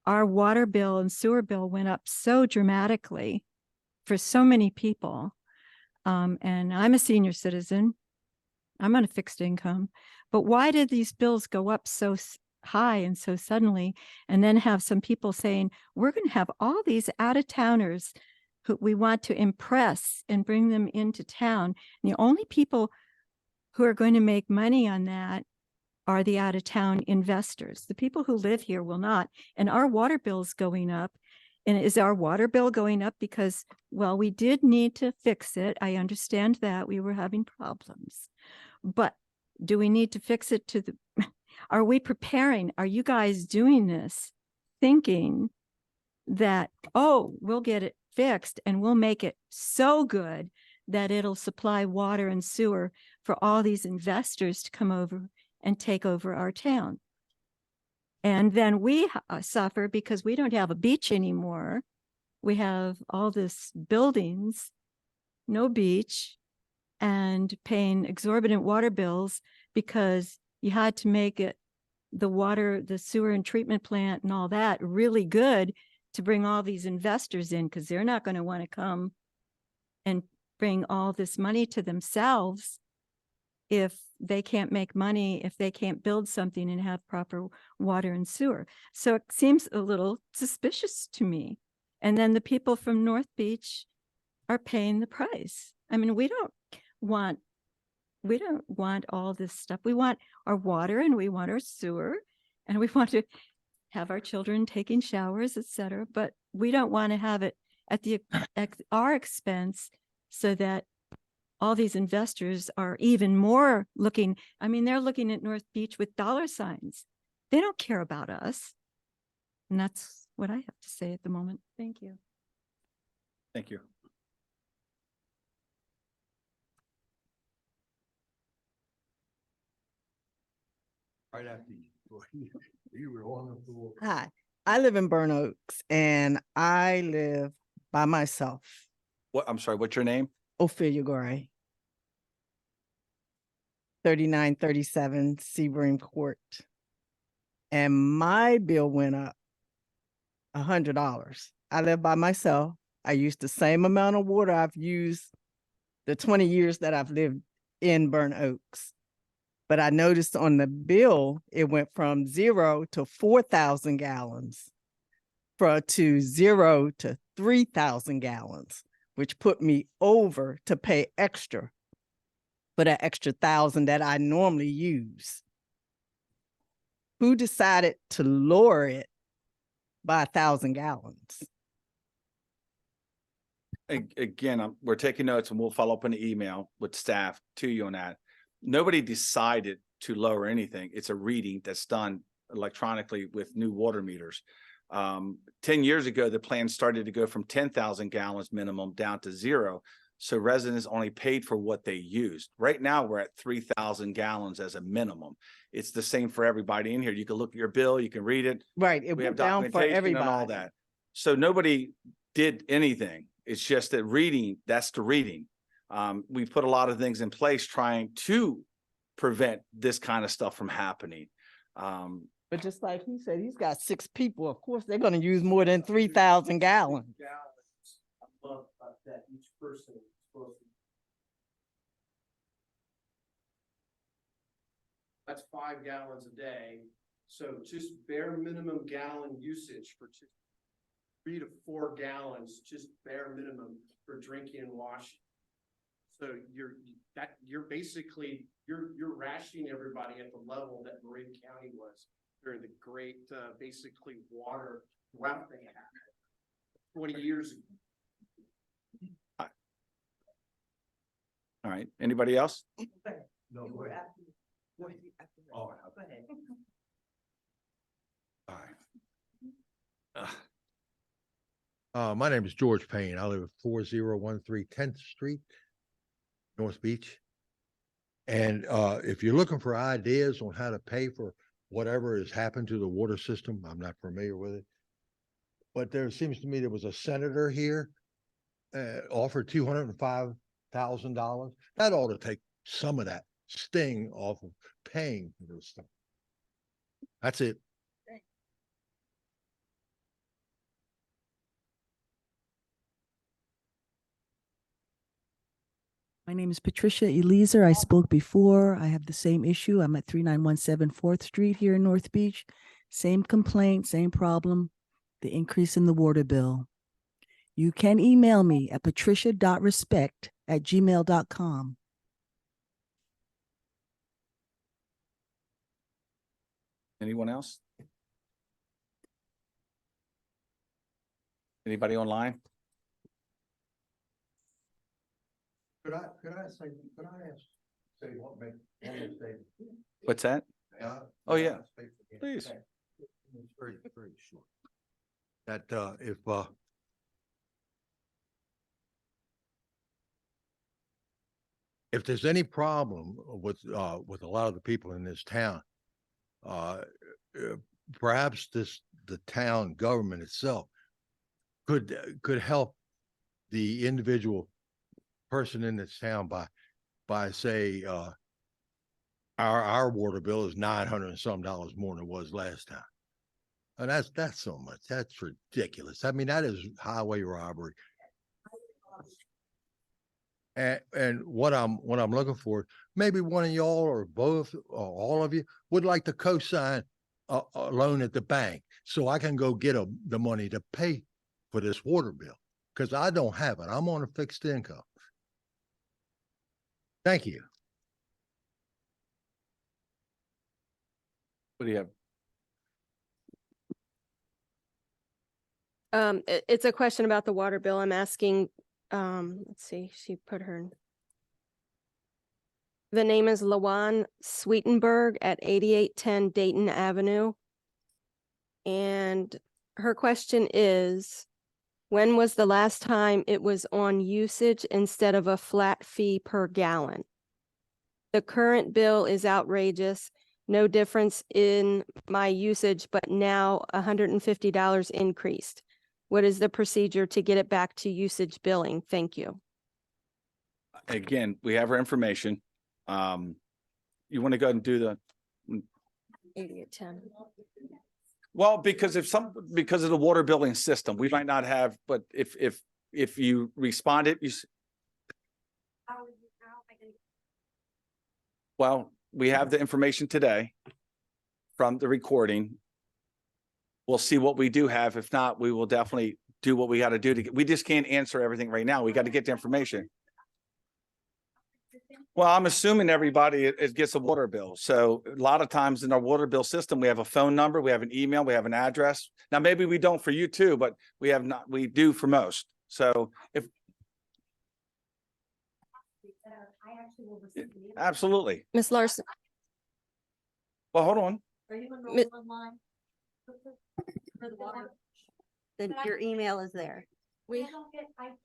our water bill and sewer bill went up so dramatically for so many people. And I'm a senior citizen. I'm on a fixed income. But why did these bills go up so high and so suddenly? And then have some people saying, we're going to have all these out-of-towners who we want to impress and bring them into town. And the only people who are going to make money on that are the out-of-town investors. The people who live here will not. And our water bill's going up. And is our water bill going up because, well, we did need to fix it. I understand that we were having problems. But do we need to fix it to the, are we preparing? Are you guys doing this thinking that, oh, we'll get it fixed and we'll make it so good that it'll supply water and sewer for all these investors to come over and take over our town? And then we suffer because we don't have a beach anymore. We have all this buildings, no beach, and paying exorbitant water bills because you had to make it, the water, the sewer and treatment plant and all that, really good to bring all these investors in, because they're not going to want to come and bring all this money to themselves if they can't make money, if they can't build something and have proper water and sewer. So it seems a little suspicious to me. And then the people from North Beach are paying the price. I mean, we don't want all this stuff. We want our water and we want our sewer and we want to have our children taking showers, etc. But we don't want to have it at our expense, so that all these investors are even more looking. I mean, they're looking at North Beach with dollar signs. They don't care about us. And that's what I have to say at the moment. Thank you. Thank you. Right after you were on the floor. Hi, I live in Burn Oaks and I live by myself. What, I'm sorry, what's your name? Ophelia Gray. 3937 Sebring Court. And my bill went up $100. I live by myself. I use the same amount of water I've used the 20 years that I've lived in Burn Oaks. But I noticed on the bill, it went from 0 to 4,000 gallons to 0 to 3,000 gallons, which put me over to pay extra for that extra 1,000 that I normally use. Who decided to lower it by 1,000 gallons? Again, we're taking notes and we'll follow up in the email with staff to you on that. Nobody decided to lower anything. It's a reading that's done electronically with new water meters. 10 years ago, the plan started to go from 10,000 gallons minimum down to 0. So residents only paid for what they used. Right now, we're at 3,000 gallons as a minimum. It's the same for everybody in here. You can look at your bill, you can read it. Right, it We have went down for documentation everybody. and all that. So nobody did anything. It's just that reading, that's the reading. We put a lot of things in place trying to prevent this kind of stuff from happening. But just like he said, he's got 6 people. Of course, they're gonna use more than 3,000 gallons. A month that each person is supposed to. That's 5 gallons a day. So just bare minimum gallon usage for 3 to 4 gallons, just bare minimum for drinking and washing. So you're basically, you're rationing everybody at the level that Marin County was during the great, basically water drought they had 20 years ago. All right, anybody else? No, go ahead. Oh, All right. My name is George Payne. I live at 4013 10th Street, North Beach. And if you're looking for ideas on how to pay for whatever has happened to the water system, I'm not familiar with it. But there seems to me there was a senator here offered $205,000. That ought to take some of that sting off of paying for this stuff. That's it. My name is Patricia Eliezer. I spoke before. I have the same issue. I'm at 3917 4th Street here in North Beach. Same complaint, same problem, the increase in the water bill. You can email me at patricia.respect@gmail.com. Anyone else? Anybody online? Could I ask, say what make one mistake? What's that? Oh, yeah. Please. It's very, very short. That if there's any problem with a lot of the people in this town, perhaps the town government itself could help the individual person in this town by say our water bill is $900 and some more than it was last time. And that's so much. That's ridiculous. I mean, that is highway robbery. And what I'm looking for, maybe one of y'all or both or all of you would like to co-sign a loan at the bank so I can go get the money to pay for this water bill, because I don't have it. I'm on a fixed income. Thank you. What do you have? It's a question about the water bill. I'm asking, let's see, she put her. The name is Lawan Sweetenberg at 8810 Dayton Avenue. And her question is, when was the last time it was on usage instead of a flat fee per gallon? The current bill is outrageous. No difference in my usage, but now $150 increased. What is the procedure to get it back to usage billing? Thank you. Again, we have our information. You want to go ahead and do the 8810. well, because because of the water billing system, we might not have, but if you responded, well, we have the information today from the recording. We'll see what we do have. If not, we will definitely do what we got to do to get, we just can't answer everything right now. We got to get the information. Well, I'm assuming everybody it gets a water bill. So a lot of times in our water bill system, we have a phone number, we have an email, we have an address. Now, maybe we don't for you too, but we do for most. So if absolutely. Ms. Larson. Well, hold on. Are you Mi- enrolled online? For the water? Then your email is there. I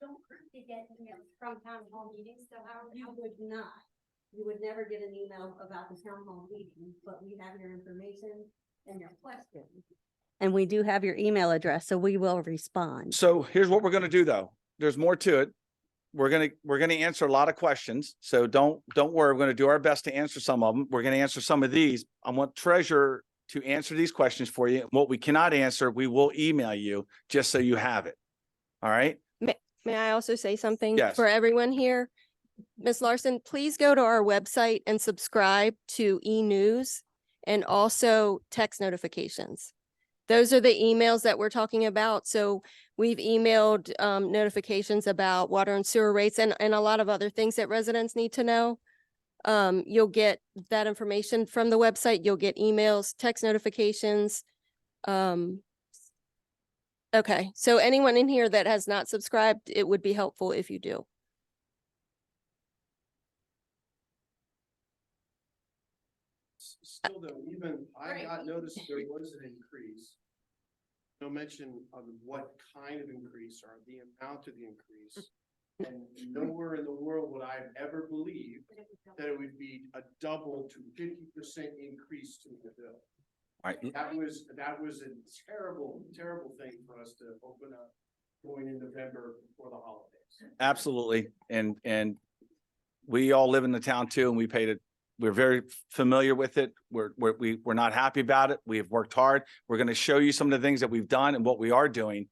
don't currently get emails from town hall meetings, so how? You would not. You would never get an email about the town hall meeting, but we have your information and your questions. And we do have your email address, so we will respond. So here's what we're going to do though. There's more to it. we're gonna answer a lot of questions. So don't worry. We're gonna do our best to answer some of them. We're gonna answer some of these. I want Treasurer to answer these questions for you. What we cannot answer, we will email you just so you have it. All right? May I also say something Yes. for everyone here? Ms. Larson, please go to our website and subscribe to e-news and also text notifications. Those are the emails that we're talking about. So we've emailed notifications about water and sewer rates and a lot of other things that residents need to know. You'll get that information from the website. You'll get emails, text notifications. Okay, so anyone in here that has not subscribed, it would be helpful if you do. Still though, even I got noticed there was an increase. No mention of what kind of increase or the amount of the increase. And nowhere in the world would I have ever believed that it would be a double to 50% increase to the bill. Right. That was a terrible, terrible thing for us to open up going in November before the holidays. Absolutely. And we all live in the town too, and we paid it. We're very familiar with it. We're not happy about it. We have worked hard. We're going to show you some of the things that we've done and what we are doing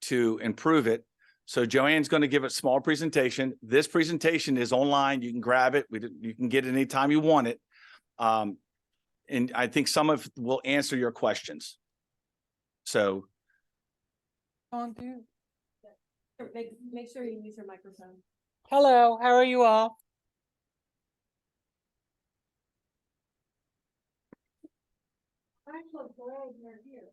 to improve it. So Joanne's going to give a small presentation. This presentation is online. You can grab it. You can get it anytime you want it. And I think some of will answer your questions. So. Make sure you use your microphone. Hello, how are you all? I'm so glad you're here.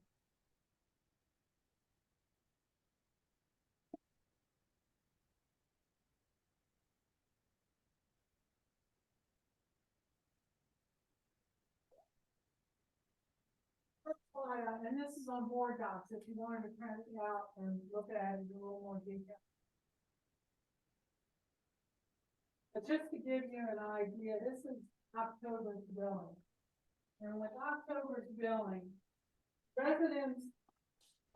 And this is on board docs if you wanted to print it out and look at it in a little more detail. But just to give you an idea, this is October's billing. And with October's billing, residents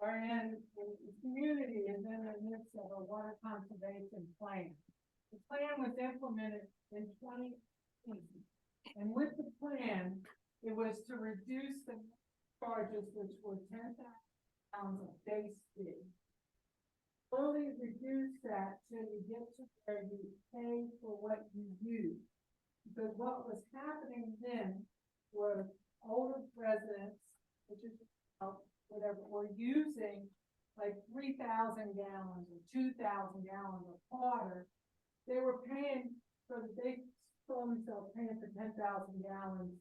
are in, the community is in the midst of a water conservation plan. The plan was implemented in 2018. And with the plan, it was to reduce the charges, which were £10,000 of base fee. Slowly reduce that till you get to where you pay for what you use. Because what was happening then were older residents, which is whatever, were using like 3,000 gallons or 2,000 gallons of water. They were paying for the big, saw themselves paying for 10,000 gallons,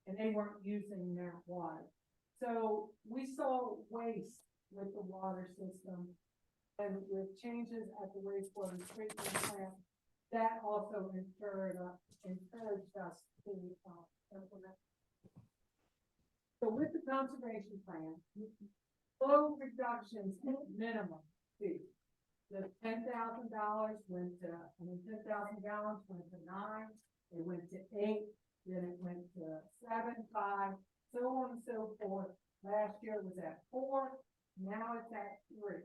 and they weren't using that water. So we saw waste with the water system, and with changes at the wastewater treatment plant, that also encouraged us to implement. So with the conservation plan, flow reductions minimum fee. The $10,000 went to, 10,000 gallons went to 9, it went to 8, then it went to 7, 5. So on and so forth. Last year it was at 4, now it's at 3.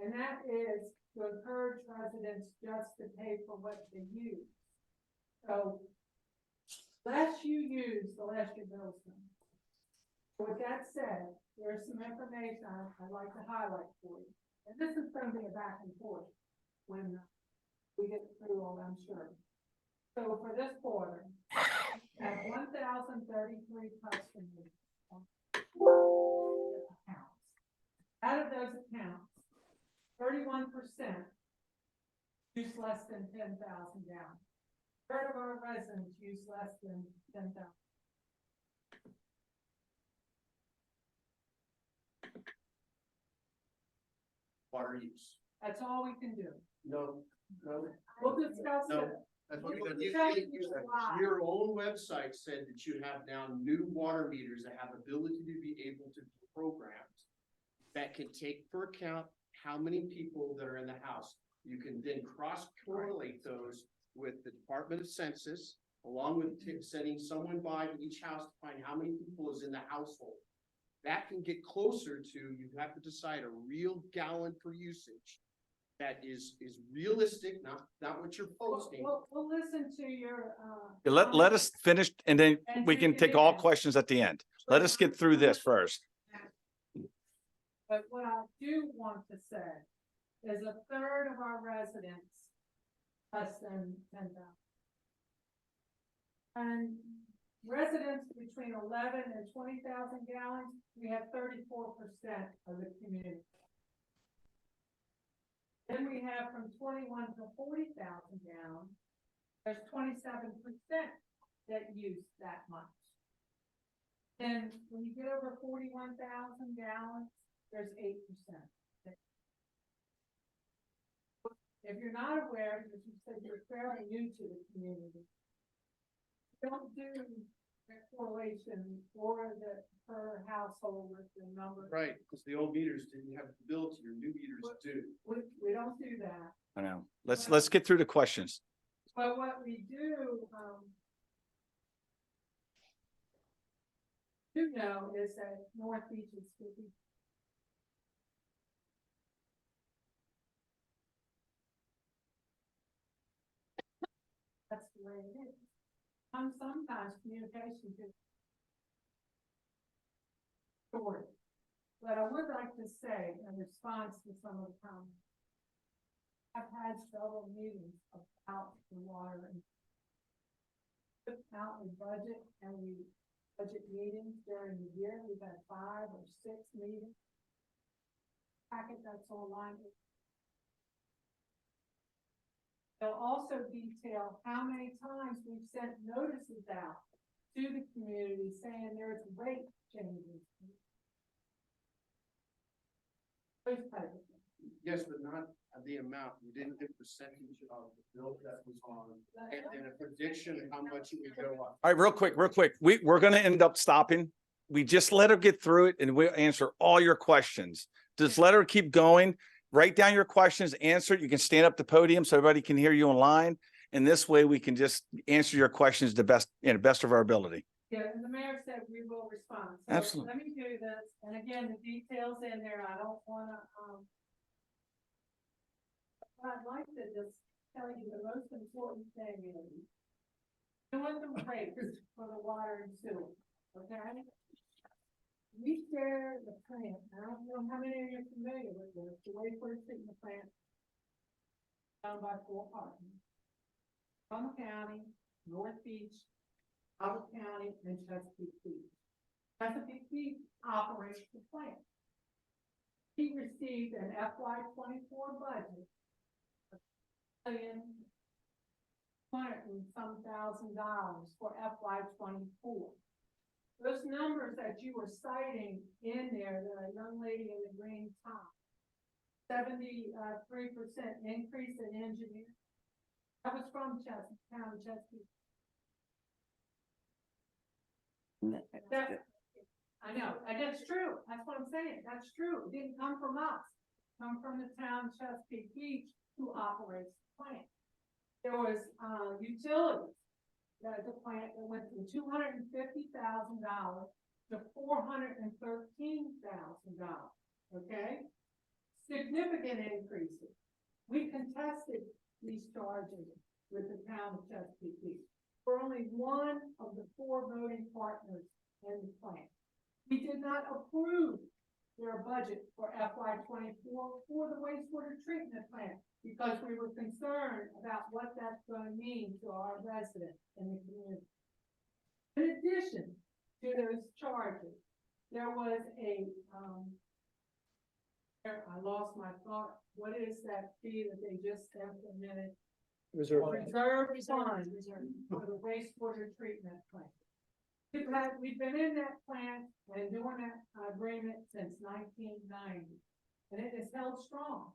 And that is to encourage residents just to pay for what they use. So less you use, the less your bills come. With that said, there's some information I'd like to highlight for you. And this is going to be a back and forth when we get through all, I'm sure. So for this quarter, at 1,033 customers accounts. Out of those accounts, 31% use less than 10,000 gallons. Third of our residents use less than 10,000. Water use. That's all we can do. No. We'll discuss it. That's what We'll you tell said. you why. Your own website said that you have now new water meters that have ability to be able to be programmed that can take for account how many people that are in the house. You can then cross correlate those with the Department of Census, along with sending someone by to each house to find how many people is in the household. That can get closer to, you have to decide a real gallon per usage that is realistic, not what you're posting. We'll listen to your, Let us finish and then And we to can the take all end. questions at the end. Let us get through this first. But what I do want to say is a third of our residents less than 10,000. And residents between 11 and 20,000 gallons, we have 34% of the community. Then we have from 21 to 40,000 gallons, there's 27% that use that much. And when you get over 41,000 gallons, there's 8%. If you're not aware, because you said you're fairly new to the community, don't do the correlation or the per household with the number. Right, because the old meters didn't have the ability, your new meters do. We don't do that. I know. Let's get through the questions. But what we do know is that North Beach is 50. That's the way it is. Sometimes communication is short. But I would like to say in response to some of the comments, I've had several meetings about the water and put out a budget and budget meetings during the year. We've had 5 or 6 meetings. Packet that's online. They'll also detail how many times we've sent notices out to the community saying there's rate changes. Those type of things. Yes, but not the amount. You didn't get percentage of the bill that was on, and a prediction of how much it would go up. All right, real quick. We're gonna end up stopping. We just let her get through it and we'll answer all your questions. Just let her keep going. Write down your questions, answer it. You can stand up the podium so everybody can hear you online. And this way we can just answer your questions the best of our ability. Yeah, and the mayor said we will respond. So Absolutely. let me do this. And again, the details in there, I don't wanna, I'd like to just tell you the most important thing is doing the rates for the water and sewer, okay? We share the plant. I don't know how many of you are familiar with this, the wastewater treatment plant down by Fort Hartman. Trumbull County, North Beach, Howard County, and Chesapeake Beach. Chesapeake Beach operates the plant. He received an FY24 budget of $1,200,000 for FY24. Those numbers that you were citing in there, the young lady in the green top, 73% increase in engineering. That was from Chesapeake County, Chesapeake. I know, and that's true. That's what I'm saying. That's true. It didn't come from us. It come from the town of Chesapeake Beach who operates the plant. There was utilities. The plant that went from $250,000 to $413,000. Okay, significant increases. We contested these charges with the town of Chesapeake Beach. We're only one of the 4 voting partners in the plant. We did not approve their budget for FY24 for the wastewater treatment plant because we were concerned about what that's going to mean to our residents in the community. In addition to those charges, there was a, I lost my thought. What is that fee that they just implemented? Reserve fund for the wastewater treatment plant. We've been in that plant and doing that agreement since 1990, and it is held strong.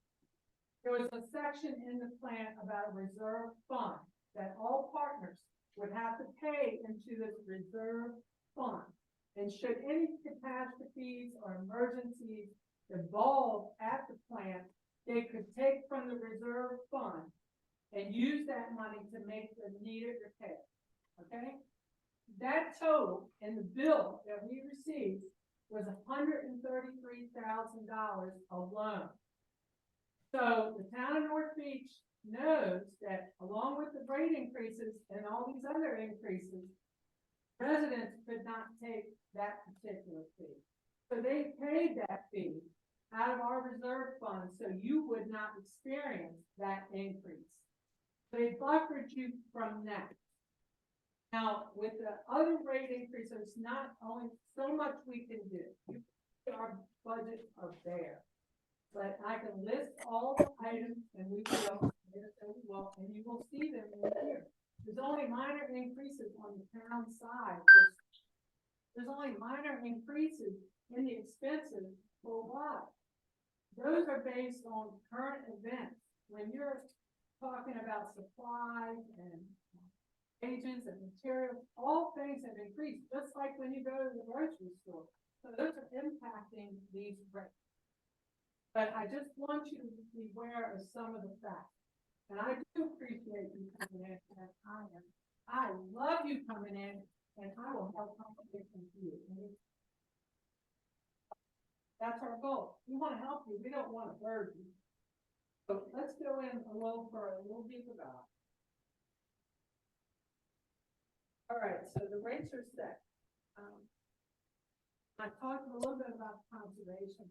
There was a section in the plan about a reserve fund that all partners would have to pay into this reserve fund. And should any catastrophes or emergencies evolve at the plant, they could take from the reserve fund and use that money to make the needed repair. Okay? That total in the bill that we received was $133,000 alone. So the town of North Beach knows that along with the rate increases and all these other increases, residents could not take that particular fee. So they paid that fee out of our reserve fund, so you would not experience that increase. They buffered you from that. Now, with the other rate increases, not only so much we can do. Our budgets are there. But I can list all the items and we will, and you will see them in here. There's only minor increases on the town side. There's only minor increases in the expenses for what? Those are based on current events. When you're talking about supplies and agents and materials, all things have increased, just like when you go to the grocery store. So those are impacting these rates. But I just want you to be aware of some of the facts. And I do appreciate you coming in, and I love you coming in, and I will help competition to you. That's our goal. We want to help you. We don't want to burden you. So let's go in a little further, a little deeper about it. All right, so the rates are set. I talked a little bit about conservation.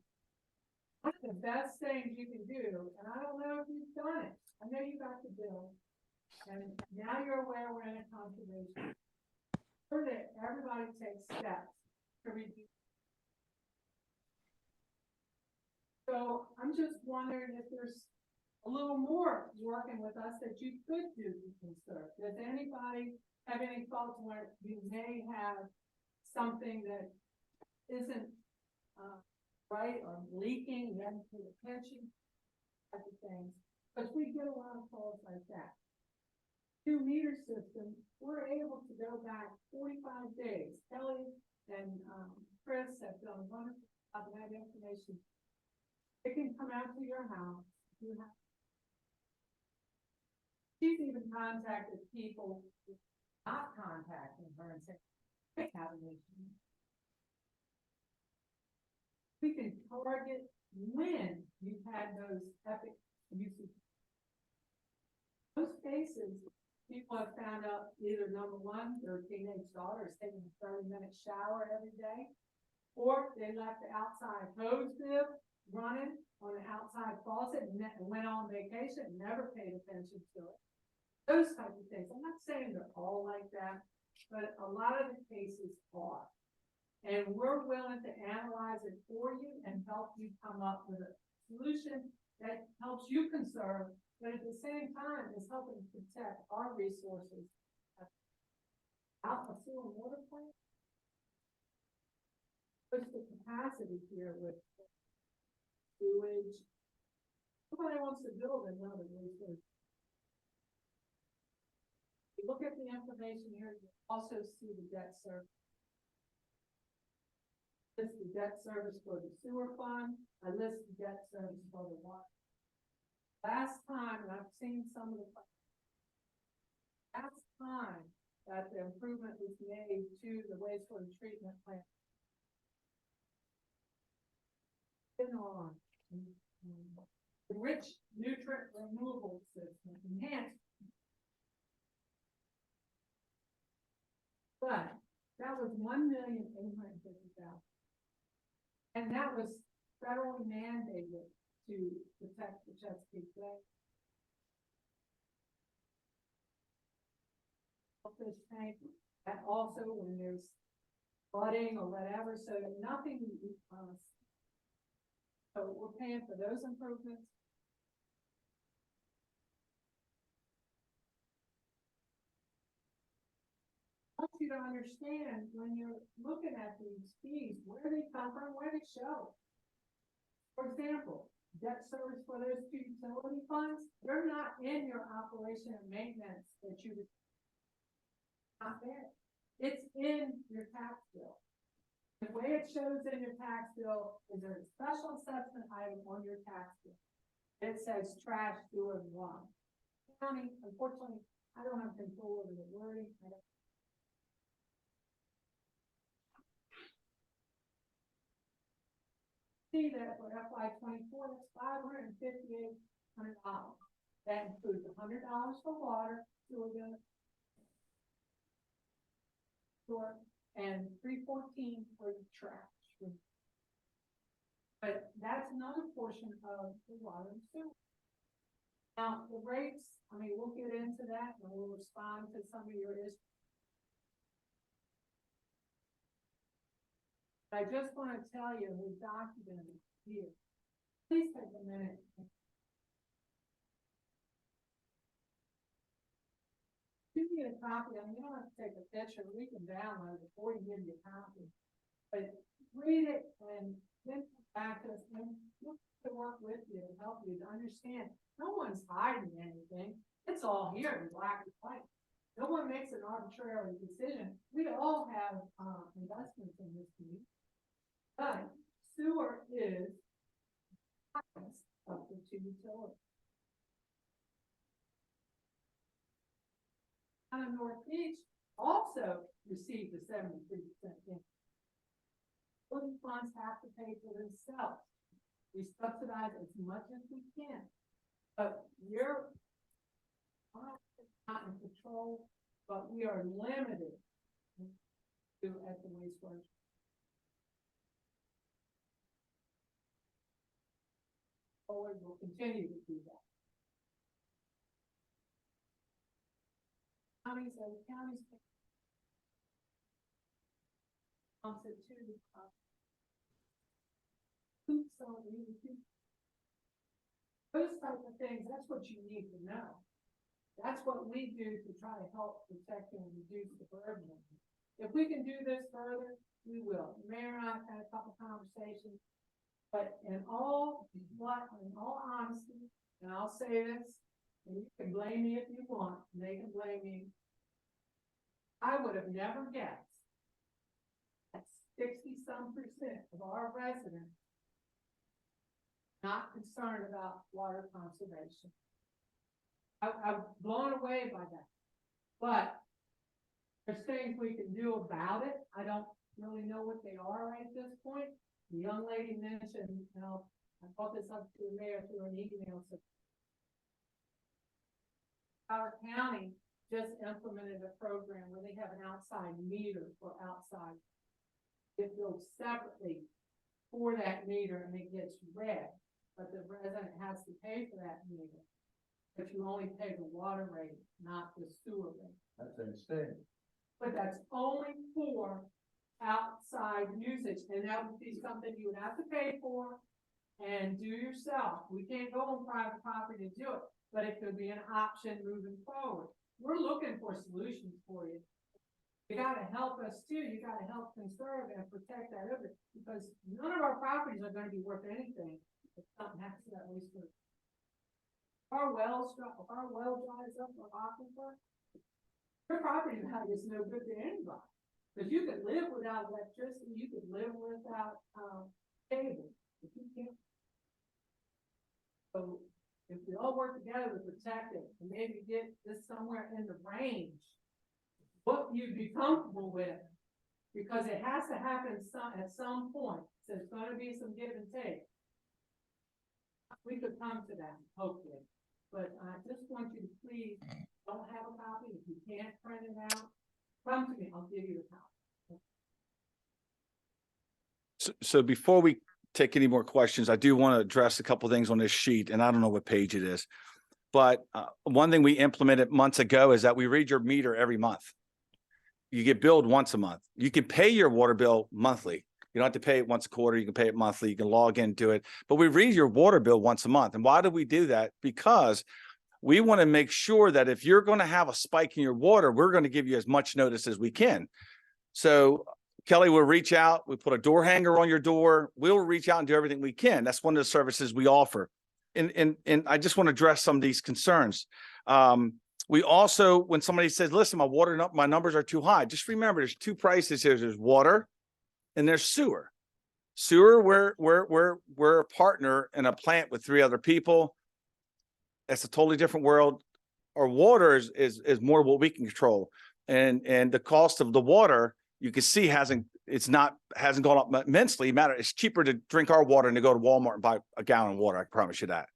One of the best things you can do, and I don't know if you've done it. I know you got the bill, and now you're aware we're in a conservation. For that, everybody takes steps to reduce. So I'm just wondering if there's a little more working with us that you could do to conserve. Does anybody have any thoughts where you may have something that isn't right or leaking, you haven't paid attention, type of things? Because we get a lot of calls like that. 2 meter system, we're able to go back 45 days. Kelly and Chris have done wonderful job of that information. They can come out to your house. She's even contacted people not contacting her and saying, they have an issue. We can target when you've had those epic uses. Most cases, people have found out either number one, their teenage daughter is taking a 30-minute shower every day, or they left the outside hose bib running on the outside faucet and went on vacation and never paid attention to it. Those types of things. I'm not saying they're all like that, but a lot of the cases are. And we're willing to analyze it for you and help you come up with a solution that helps you conserve, but at the same time is helping protect our resources. Out the sewer and water plant. Push the capacity here with sewage. Nobody wants to build another resource. You look at the information here, you also see the debt service. List the debt service for the sewer fund. I list the debt service for the water. Last time, and I've seen some of the last time that the improvement was made to the wastewater treatment plant. On the rich nutrient removal system enhanced. But that was $1,850,000. And that was federally mandated to protect the Chesapeake Bay. Fish tank, and also when there's flooding or whatever, so nothing, so we're paying for those improvements. I want you to understand when you're looking at these fees, where they come from, where they show. For example, debt service for those 2 utility funds, they're not in your operation and maintenance that you would not there. It's in your tax bill. The way it shows in your tax bill is there's a special assessment item on your tax bill. It says trash sewer and water. County, unfortunately, I don't have control over the wording. See that for FY 24, that's $558. That includes $100 for water, sewer bill, and $314 for the trash. But that's another portion of the water and sewer. Now, the rates, I mean, we'll get into that and we'll respond to some of your issues. I just want to tell you, we documented here. Please take a minute. You need a copy, I mean, you don't have to take a picture, we can download it or give you a copy. But read it and then come back to us and we'll work with you and help you to understand. No one's hiding anything. It's all here in black and white. No one makes an arbitrary decision. We all have investments in this community. But sewer is of the two utilities. Town of North Beach also received a 73% increase. Building funds have to pay for themselves. We subsidize as much as we can, but we're not in control, but we are limited to at the wastewater. Forward, we'll continue to do that. Counties and counties. Those type of things, that's what you need to know. That's what we do to try to help protect and reduce the burden. If we can do this further, we will. The mayor and I have had a couple conversations, but in all honesty, and I'll say this, and you can blame me if you want, and they can blame me. I would have never guessed that 60-some% of our residents not concerned about water conservation. I'm blown away by that. But there's things we can do about it. I don't really know what they are right at this point. The young lady mentioned, you know, I brought this up to the mayor through an email. So our county just implemented a program where they have an outside meter for outside. It goes separately for that meter and it gets read, but the resident has to pay for that meter. But you only pay the water rate, not the sewer rate. That's insane. But that's only for outside usage, and that would be something you would have to pay for and do yourself. We can't go on private property to do it, but it could be an option moving forward. We're looking for solutions for you. You gotta help us too. You gotta help conserve and protect that river, because none of our properties are gonna be worth anything if something happens to that wastewater. Our well dries up or aquifer, your property value is no good to anybody. Because you could live without electricity, you could live without cable, but you can't. So if we all work together to protect it and maybe get this somewhere in the range, what you'd be comfortable with, because it has to happen at some point. So there's going to be some give and take. We could come to that, hopefully. But I just want you to please don't have a copy. If you can't print it out, come to me. I'll give you a copy. So before we take any more questions, I do want to address a couple of things on this sheet, and I don't know what page it is. But one thing we implemented months ago is that we read your meter every month. You get billed once a month. You can pay your water bill monthly. You don't have to pay it once a quarter. You can pay it monthly. You can log into it. But we read your water bill once a month. And why do we do that? Because we want to make sure that if you're going to have a spike in your water, we're going to give you as much notice as we can. So Kelly will reach out. We put a door hanger on your door. We'll reach out and do everything we can. That's one of the services we offer. And I just want to address some of these concerns. We also, when somebody says, listen, my numbers are too high, just remember there's two prices here. There's water and there's sewer. Sewer, we're a partner in a plant with 3 other people. That's a totally different world. Our water is more what we can control. And the cost of the water, you can see it's not, hasn't gone up immensely. It's cheaper to drink our water than to go to Walmart and buy a gallon of water. I can promise you that.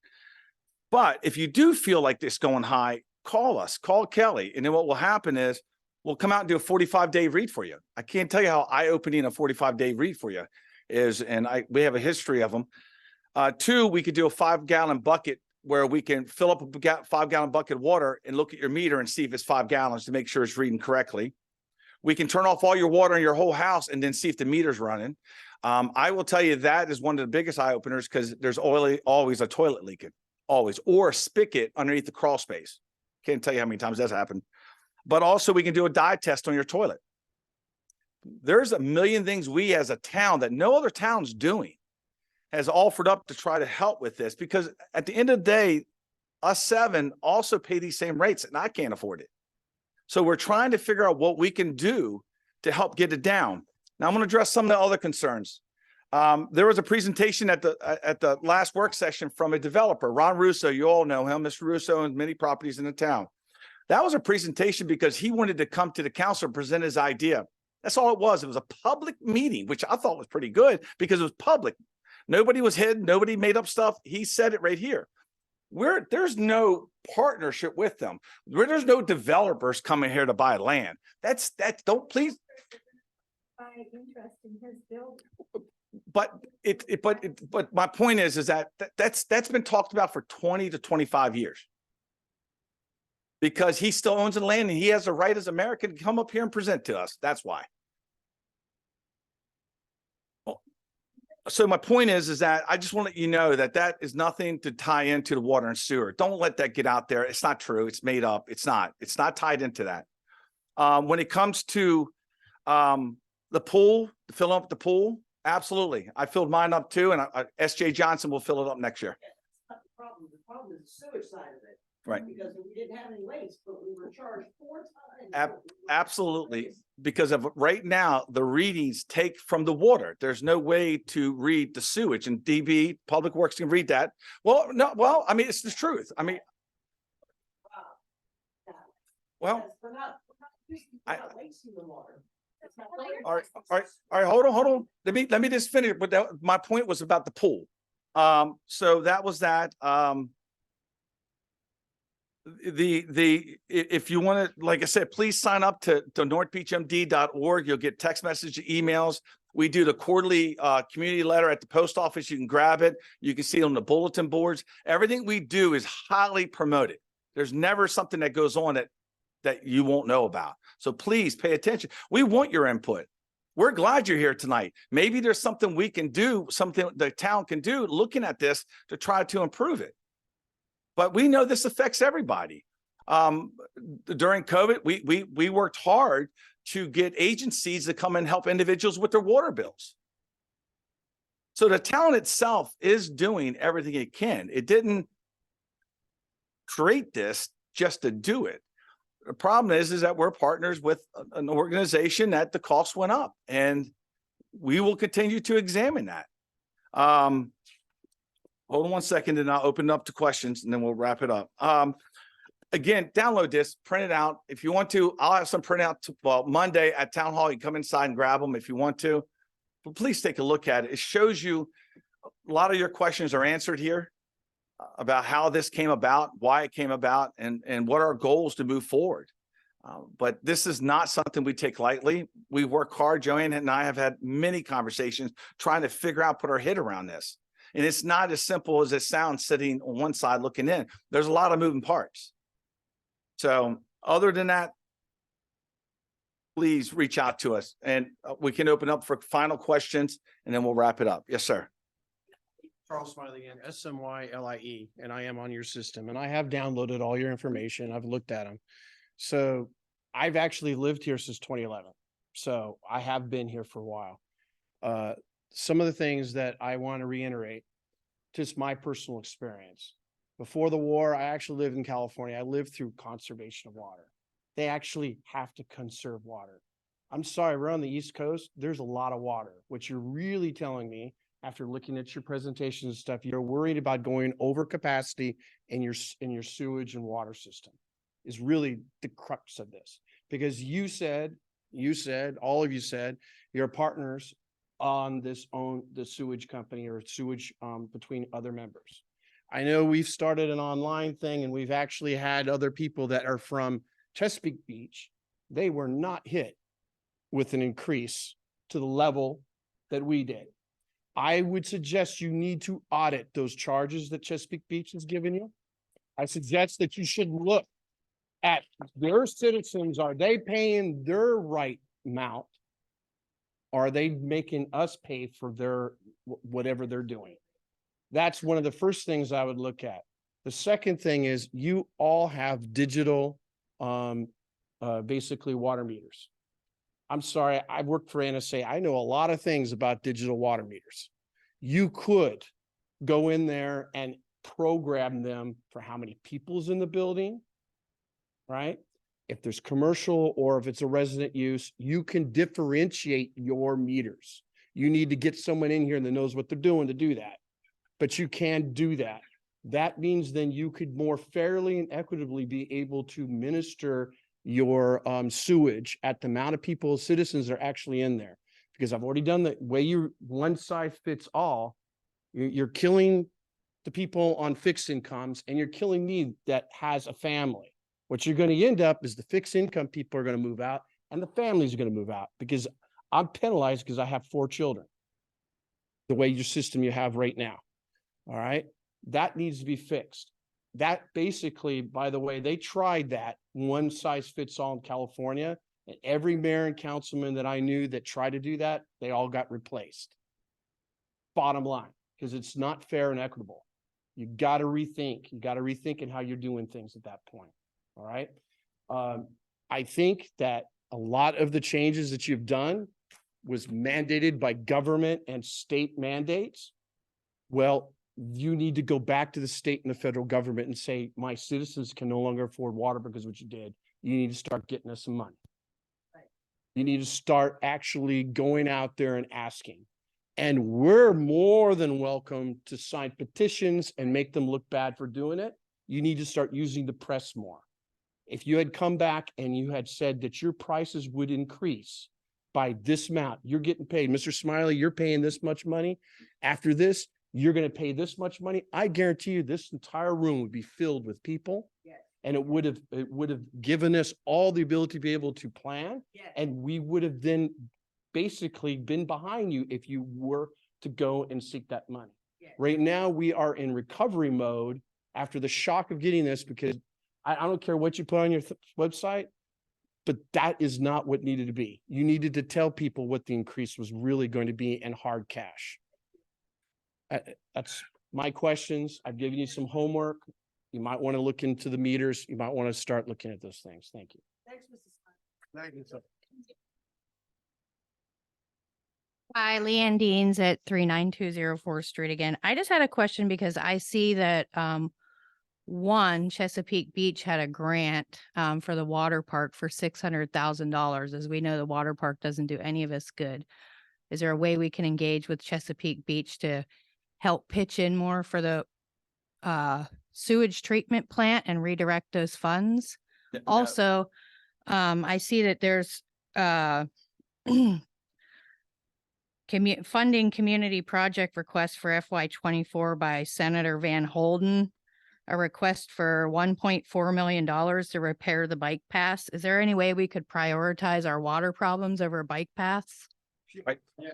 But if you do feel like this going high, call us, call Kelly. And then what will happen is we'll come out and do a 45-day read for you. I can't tell you how eye-opening a 45-day read for you is. And we have a history of them. 2, we could do a 5-gallon bucket where we can fill up a 5-gallon bucket of water and look at your meter and see if it's 5 gallons to make sure it's reading correctly. We can turn off all your water in your whole house and then see if the meter's running. I will tell you that is one of the biggest eye openers because there's always a toilet leaking, always, or a spigot underneath the crawl space. Can't tell you how many times that's happened. But also we can do a dye test on your toilet. There's a million things we as a town that no other town's doing has offered up to try to help with this, because at the end of the day, us 7 also pay these same rates and I can't afford it. So we're trying to figure out what we can do to help get it down. Now I'm going to address some of the other concerns. There was a presentation at the last work session from a developer, Ron Russo. You all know him. Mr. Russo owns many properties in the town. That was a presentation because he wanted to come to the council and present his idea. That's all it was. It was a public meeting, which I thought was pretty good because it was public. Nobody was hidden. Nobody made up stuff. He said it right here. There's no partnership with them. There's no developers coming here to buy land. Don't please. But my point is that's been talked about for 20 to 25 years. Because he still owns the land and he has a right as American to come up here and present to us. That's why. So my point is that I just want to let you know that is nothing to tie into the water and sewer. Don't let that get out there. It's not true. It's made up. It's not tied into that. When it comes to the pool, filling up the pool, absolutely. I filled mine up too. And SJ Johnson will fill it up next year. That's not the problem. The problem is the sewage side of it. Right. Because we didn't have any waste, but we were charged 4 times. Absolutely. Because of right now, the readings take from the water. There's no way to read the sewage, and DB Public Works can read that. Well, no, well, I mean, it's the truth. I mean, well, we're not wasting the water. all right, hold on. Let me just finish. But my point was about the pool. So that was that. If you want to, like I said, please sign up to northbeachmd.org. You'll get text message, emails. We do the quarterly community letter at the post office. You can grab it. You can see it on the bulletin boards. Everything we do is highly promoted. There's never something that goes on that you won't know about. So please pay attention. We want your input. We're glad you're here tonight. Maybe there's something we can do, something the town can do looking at this to try to improve it. But we know this affects everybody. During COVID, we worked hard to get agencies to come and help individuals with their water bills. So the town itself is doing everything it can. It didn't create this just to do it. The problem is that we're partners with an organization that the cost went up, and we will continue to examine that. Hold on one second and I'll open up to questions and then we'll wrap it up. Again, download this, print it out. If you want to, I'll have some printout Monday at Town Hall. You can come inside and grab them if you want to. But please take a look at it. It shows you a lot of your questions are answered here about how this came about, why it came about, and what our goals to move forward. But this is not something we take lightly. We work hard. Joanne and I have had many conversations trying to figure out, put our head around this. And it's not as simple as it sounds sitting on one side looking in. There's a lot of moving parts. So other than that, please reach out to us and we can open up for final questions and then we'll wrap it up. Yes, sir. Charles Smiley again, SMYLIE, and I am on your system and I have downloaded all your information. I've looked at them. So I've actually lived here since 2011. So I have been here for a while. Some of the things that I want to reiterate, just my personal experience. Before the war, I actually lived in California. I lived through conservation of water. They actually have to conserve water. I'm sorry, we're on the East Coast. There's a lot of water. What you're really telling me after looking at your presentations and stuff, you're worried about going over capacity in your sewage and water system is really the crux of this. Because you said you said, all of you said, you're partners on the sewage company or sewage, between other members. I know we've started an online thing and we've actually had other people that are from Chesapeake Beach. They were not hit with an increase to the level that we did. I would suggest you need to audit those charges that Chesapeake Beach has given you. I suggest that you should look at their citizens. Are they paying their right amount? Are they making us pay for their whatever they're doing? That's one of the first things I would look at. The second thing is you all have digital, basically water meters. I'm sorry, I've worked for NSA. I know a lot of things about digital water meters. You could go in there and program them for how many people's in the building, right? If there's commercial or if it's a resident use, you can differentiate your meters. You need to get someone in here that knows what they're doing to do that. But you can do that. That means then you could more fairly and equitably be able to minister your sewage at the amount of people, citizens that are actually in there. Because I've already done the way you one size fits all, you're killing the people on fixed incomes and you're killing me that has a family. What you're going to end up is the fixed income people are going to move out and the families are going to move out because I'm penalized because I have 4 children. The way your system you have right now. All right. That needs to be fixed. That basically, by the way, they tried that one size fits all in California, and every mayor and councilman that I knew that tried to do that, they all got replaced. Bottom line, because it's not fair and equitable. You got to rethink. You got to rethink in how you're doing things at that point. All right. I think that a lot of the changes that you've done was mandated by government and state mandates. Well, you need to go back to the state and the federal government and say, my citizens can no longer afford water because of what you did. You need to start getting us some money. Right. You need to start actually going out there and asking. And we're more than welcome to sign petitions and make them look bad for doing it. You need to start using the press more. If you had come back and you had said that your prices would increase by this amount, you're getting paid. Mr. Smiley, you're paying this much money. After this, you're going to pay this much money. I guarantee you this entire room would be filled with people. Yes. And it would have given us all the ability to be able to plan. Yes. And we would have then basically been behind you if you were to go and seek that money. Yes. Right now, we are in recovery mode after the shock of getting this, because I don't care what you put on your website, but that is not what needed to be. You needed to tell people what the increase was really going to be in hard cash. That's my questions. I've given you some homework. You might want to look into the meters. You might want to start looking at those things. Thank you. Thanks, Mrs. Thank you, sir. Hi, Leanne Deans at 39204 Street again. I just had a question because I see that Chesapeake Beach had a grant for the water park for $600,000. As we know, the water park doesn't do any of us good. Is there a way we can engage with Chesapeake Beach to help pitch in more for the sewage treatment plant and redirect those funds? No. Also, I see that there's funding community project request for FY24 by Senator Van Holden, a request for $1.4 million to repair the bike paths. Is there any way we could prioritize our water problems over bike paths? Right. Yeah.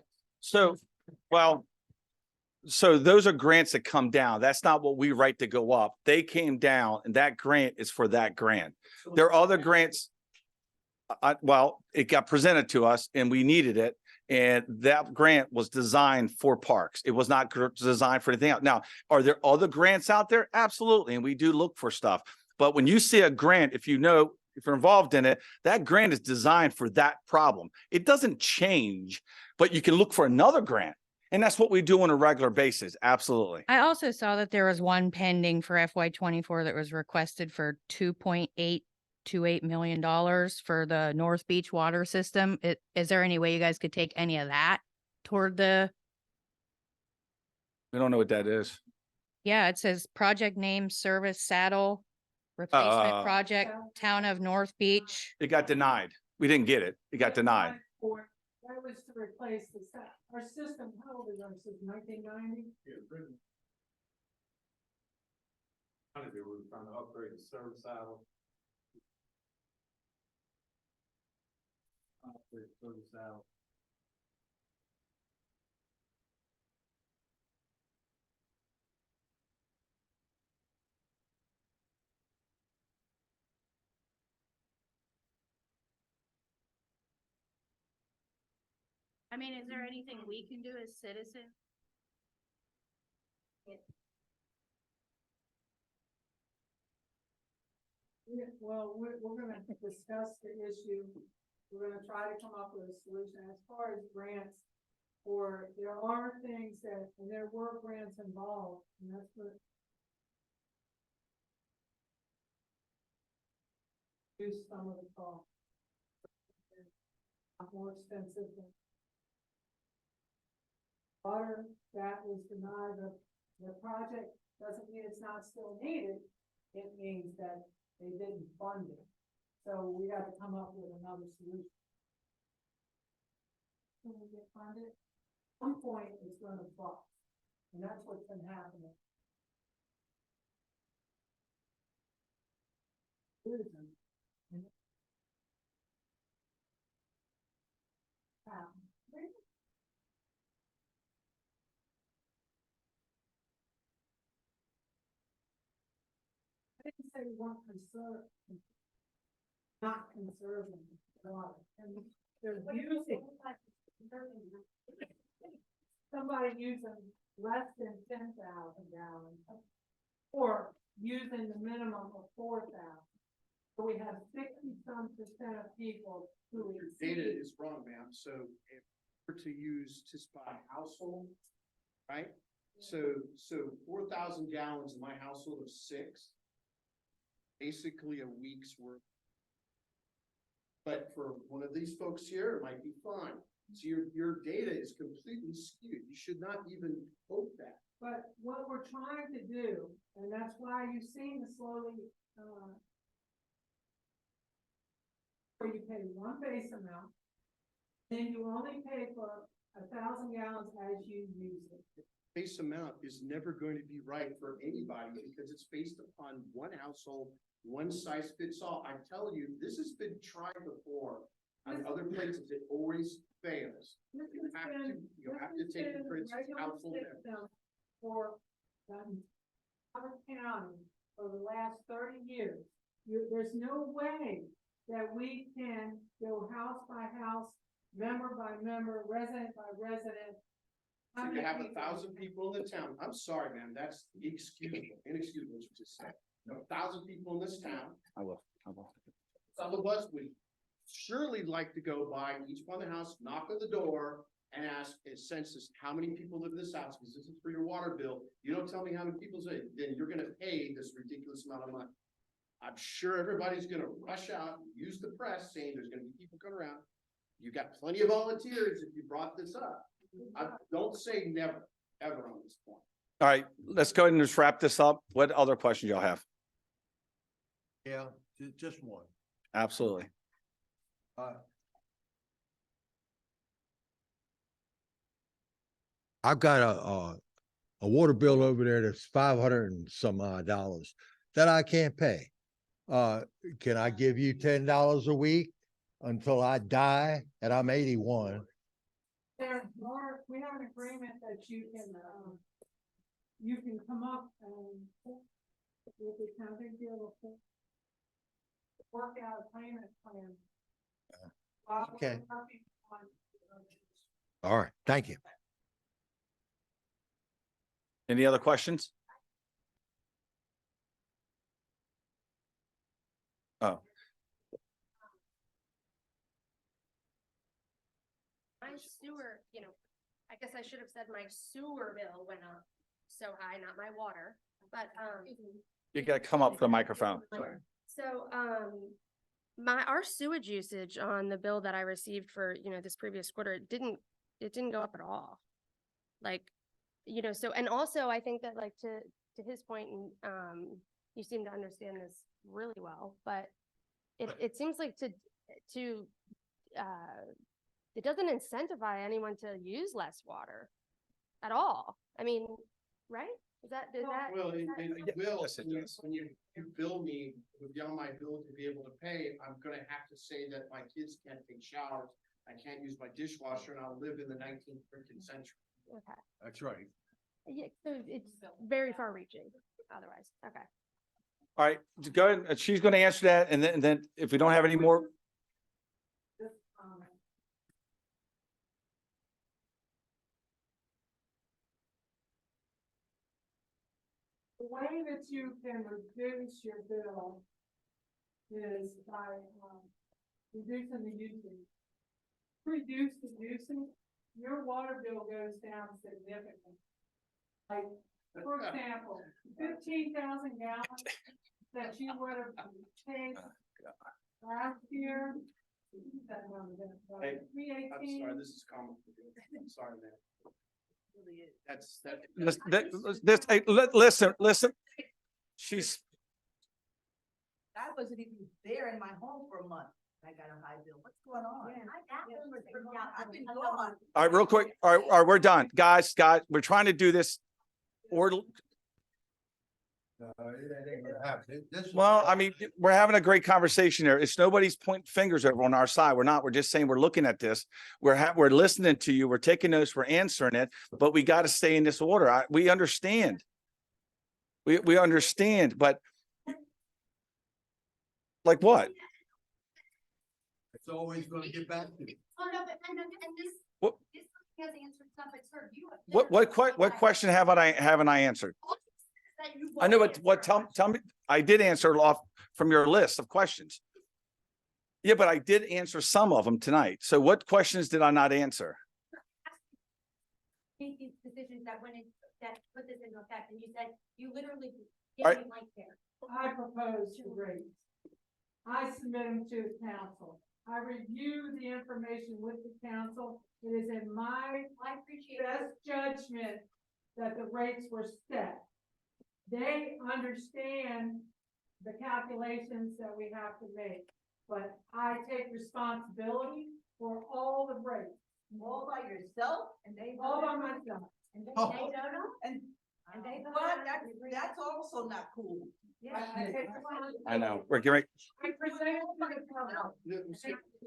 So those are grants that come down. That's not what we write to go up. They came down and that grant is for that grant. There are other grants. It got presented to us and we needed it. And that grant was designed for parks. It was not designed for anything else. Now, are there other grants out there? Absolutely. And we do look for stuff. But when you see a grant, if you're involved in it, that grant is designed for that problem. It doesn't change, but you can look for another grant. And that's what we do on a regular basis. Absolutely. I also saw that there was one pending for FY24 that was requested for $2.828 million for the North Beach water system. Is there any way you guys could take any of that toward the? We don't know what that is. Yeah, it says project name service saddle replacement project, town of North Beach. It got denied. We didn't get it. It got denied. That was to replace our system, how old is our system, 1990? We were trying to upgrade the service out. Upgrade the service out. I mean, is there anything we can do as citizens? Yeah, well, we're gonna discuss the issue. We're gonna try to come up with a solution as far as grants. Or there are things that, and there were grants involved, and that's what. Do some of the cost. More expensive than. Water, that was denied, the project doesn't mean it's not still needed, it means that they didn't fund it. So we got to come up with another solution. When we get funded, at some point it's gonna bust, and that's what's been happening. I didn't say we weren't concerned, not conserving water, and they're using. Somebody using less than 10,000 gallons, or using the minimum of 4,000. So we have 60-some% of people who. Your data is wrong, ma'am. So if we're to use just by household, right? So 4,000 gallons in my household of 6, basically a week's worth. But for one of these folks here, it might be fine. So your data is completely skewed. You should not even hope that. But what we're trying to do, and that's why you've seen the slowly, where you pay one base amount, then you only pay for 1,000 gallons as you use it. Base amount is never going to be right for anybody because it's based upon one household, one size fits all. I tell you, this has been tried before. On other places, it always fails. You have to take the principal household. For Howard County for the last 30 years. There's no way that we can go house by house, member by member, resident by resident. So you have 1,000 people in the town. I'm sorry, man, that's inexcusable what you just said. 1,000 people in this town. I will. Some of us would surely like to go by each one of the house, knock on the door, and ask a census, how many people live in this house? Because this is for your water bill. You don't tell me how many people say, then you're gonna pay this ridiculous amount of money. I'm sure everybody's gonna rush out and use the press saying there's gonna be people coming around. You got plenty of volunteers if you brought this up. I don't say never, ever on this point. All right, let's go ahead and just wrap this up. What other questions y'all have? Yeah, just one. Absolutely. I've got a water bill over there that's 500 and some odd dollars that I can't pay. Can I give you $10 a week until I die and I'm 81? We have an agreement that you can come up and with the county deal with work out a payment plan. Okay. All right, thank you. Any other questions? Oh, My sewer, I guess I should have said my sewer bill went up so high, not my water, but, you gotta come up for the microphone. so, our sewage usage on the bill that I received for, this previous quarter, it didn't go up at all. Like, so, and also I think that like to his point, and, you seem to understand this really well, but it seems like to, it doesn't incentivize anyone to use less water at all. I mean, right? Is that? Well, is that- it will, Yes, it does. when you bill me beyond my ability to be able to pay, I'm gonna have to say that my kids can't take showers. I can't use my dishwasher and I'll live in the 19th freaking century. Okay. That's right. Yeah, so it's very far reaching otherwise. Okay. All right, go ahead. She's going to answer that. And then if we don't have any more, The way that you can reduce your bill is by, reducing the usage. Reduce the usage, your water bill goes down significantly. Like, for example, 15,000 gallons that you would have paid last year. Hey, I'm 318. sorry, this is common. I'm sorry, man. That's, that. listen. She's, I wasn't even there in my home for a month. I got a high bill. What's going on? I've been gone. all right, real quick. All right, we're done. Guys, we're trying to do this. Well, I mean, we're having a great conversation here. It's nobody's pointing fingers over on our side. We're not. We're just saying we're looking at this. We're listening to you. We're taking notes. We're answering it. But we got to stay in this order. We understand. We understand. But like what? It's always going to get back to you. Oh, no, but, and this, What? this has answered stuff it's heard you. What question haven't I answered? I know, but tell me, I did answer it off from your list of questions. Yeah, but I did answer some of them tonight. So what questions did I not answer? Make these decisions that that put this into effect, and you said you literally All didn't right. like there. I propose to raise. I submit them to the council. I review the information with the council. It is in my I appreciate best judgment that the rates were set. They understand the calculations that we have to make, but I take responsibility for all the rates. All by yourself? And they. All by myself. And they, Oh. they don't know? And they. But that's also not cool. I take responsibility. I know, we're getting, I present it to the council.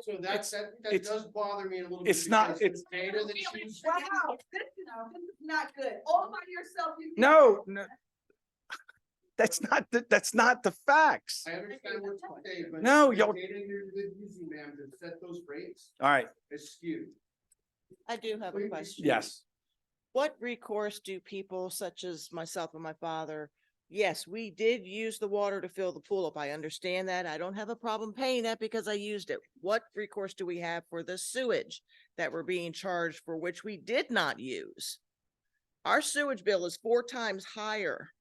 So that it's- does bother me a little bit. it's not- because it's- the data that she's. Wow, this is not good. All by yourself. you can- no, that's not the facts. I understand what you say, but. No, the y'all- data you're using, ma'am, to set those rates All right, is skewed. I do have a question. yes. What recourse do people such as myself and my father? Yes, we did use the water to fill the pool up. I understand that. I don't have a problem paying that because I used it. What recourse do we have for the sewage that we're being charged for which we did not use? Our sewage bill is 4 times higher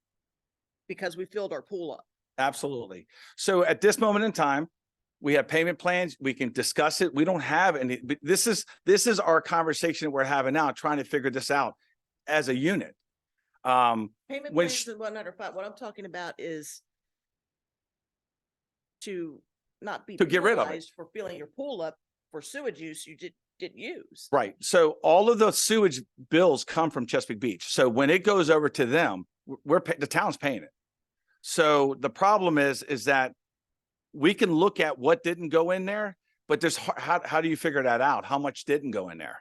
because we filled our pool up. Absolutely. So at this moment in time, we have payment plans. We can discuss it. We don't have any, but this is our conversation we're having now, trying to figure this out as a unit. Payment When plans sh- and whatnot are fine. What I'm talking about is to not be To get rid of it. penalized for filling your pool up for sewage use you didn't use. Right. So all of the sewage bills come from Chesapeake Beach. So when it goes over to them, the town's paying it. So the problem is that we can look at what didn't go in there, but how do you figure that out? How much didn't go in there?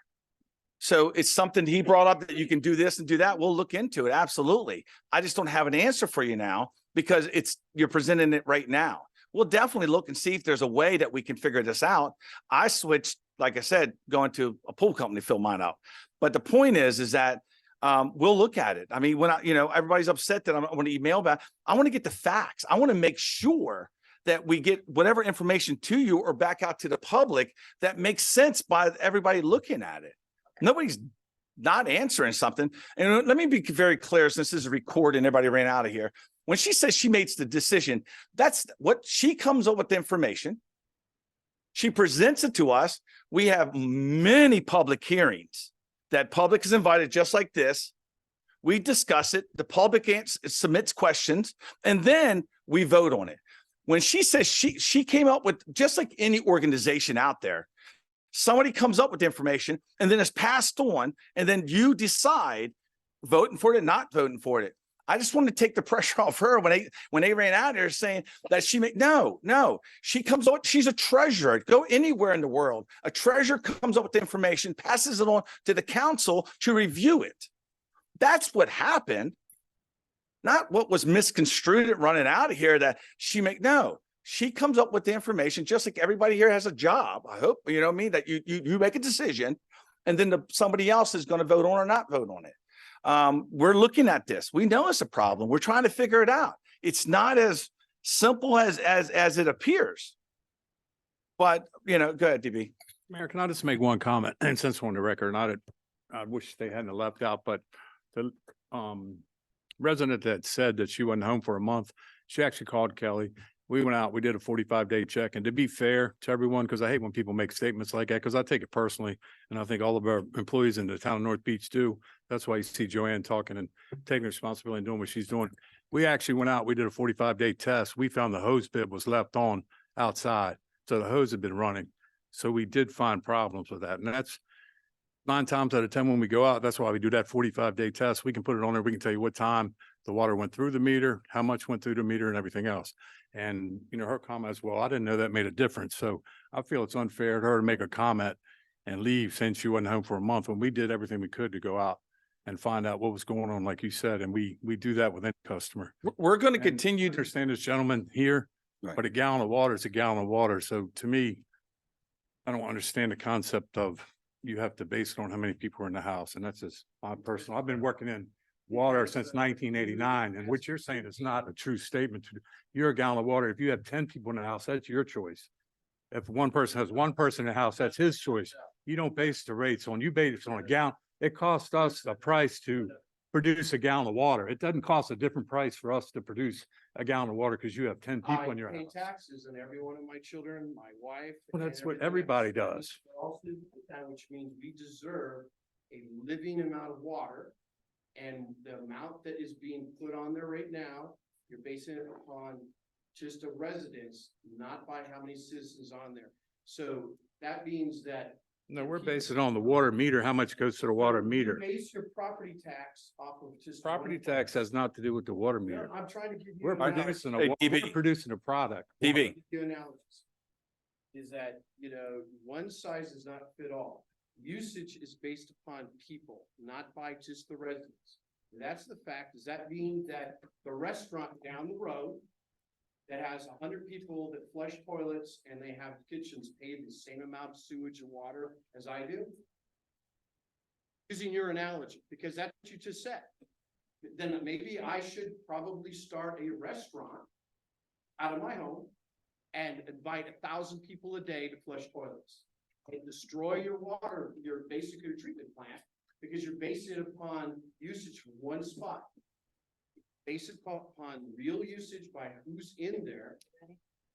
So it's something he brought up that you can do this and do that. We'll look into it. Absolutely. I just don't have an answer for you now because you're presenting it right now. We'll definitely look and see if there's a way that we can figure this out. I switched, like I said, going to a pool company to fill mine up. But the point is that we'll look at it. I mean, when everybody's upset that I want to email back, I want to get the facts. I want to make sure that we get whatever information to you or back out to the public that makes sense by everybody looking at it. Nobody's not answering something. And let me be very clear, since this is recorded and everybody ran out of here. When she says she makes the decision, that's what she comes up with the information. She presents it to us. We have many public hearings that public is invited, just like this. We discuss it. The public submits questions, and then we vote on it. when she says she came up with, just like any organization out there, somebody comes up with the information and then it's passed on, and then you decide voting for it, not voting for it. I just want to take the pressure off her when they ran out there saying that no, she comes up, she's a treasurer. Go anywhere in the world. A treasurer comes up with the information, passes it on to the council to review it. That's what happened. Not what was misconstrued and running out of here that she comes up with the information, just like everybody here has a job. I hope, you know what I mean, that you make a decision and then somebody else is going to vote on or not vote on it. We're looking at this. We know it's a problem. We're trying to figure it out. It's not as simple as it appears. But, you know, go ahead, DB. Mayor, can I just make one comment? And since we're on the record, I wish they hadn't left out, but the resident that said that she wasn't home for a month, she actually called Kelly. We went out, we did a 45-day check. And to be fair to everyone, because I hate when people make statements like that, because I take it personally. And I think all of our employees in the town of North Beach do. That's why you see Joanne talking and taking responsibility and doing what she's doing. We actually went out, we did a 45-day test. We found the hose bib was left on outside. So the hose had been running. So we did find problems with that. And that's 9 times out of 10 when we go out. That's why we do that 45-day test. We can put it on there. We can tell you what time the water went through the meter, how much went through the meter, and everything else. And, you know, her comment as well, I didn't know that made a difference. So I feel it's unfair to her to make a comment and leave saying she wasn't home for a month when we did everything we could to go out and find out what was going on, like you said. And we do that with any customer. We're going to continue to understand this gentleman here, but a gallon of water is a gallon of water. So to me, I don't understand the concept of you have to base it on how many people are in the house. And that's just my personal, I've been working in water since 1989. And what you're saying is not a true statement. You're a gallon of water. If you have 10 people in the house, that's your choice. If one person has one person in the house, that's his choice. You don't base the rates on, you base it on a gallon. It costs us a price to produce a gallon of water. It doesn't cost a different price for us to produce a gallon of water because you have 10 people in your I pay house. taxes and every one of my children, my wife. Well, that's and what everybody everybody else. does. We're all students of the town, which means we deserve a living amount of water. And the amount that is being put on there right now, you're basing it upon just a residence, not by how many citizens on there. So that means that No, we're basing it on the water meter, how much goes to the water you meter. base your property tax off of just. Property one- tax has not to do with the water No, meter. I'm trying to give you. We're an analogy. producing Hey, we're DB. producing a product. DB. Few analogies. Is that, you know, one size does not fit all. Usage is based upon people, not by just the residents. That's the fact. Does that mean that the restaurant down the road that has 100 people that flush toilets and they have kitchens pay the same amount of sewage and water as I do? Using your analogy, because that's what you just said. Then maybe I should probably start a restaurant out of my home and invite 1,000 people a day to flush toilets. And destroy your water, your basic treatment plant, because you're basing it upon usage from one spot. Base it upon real usage by who's in there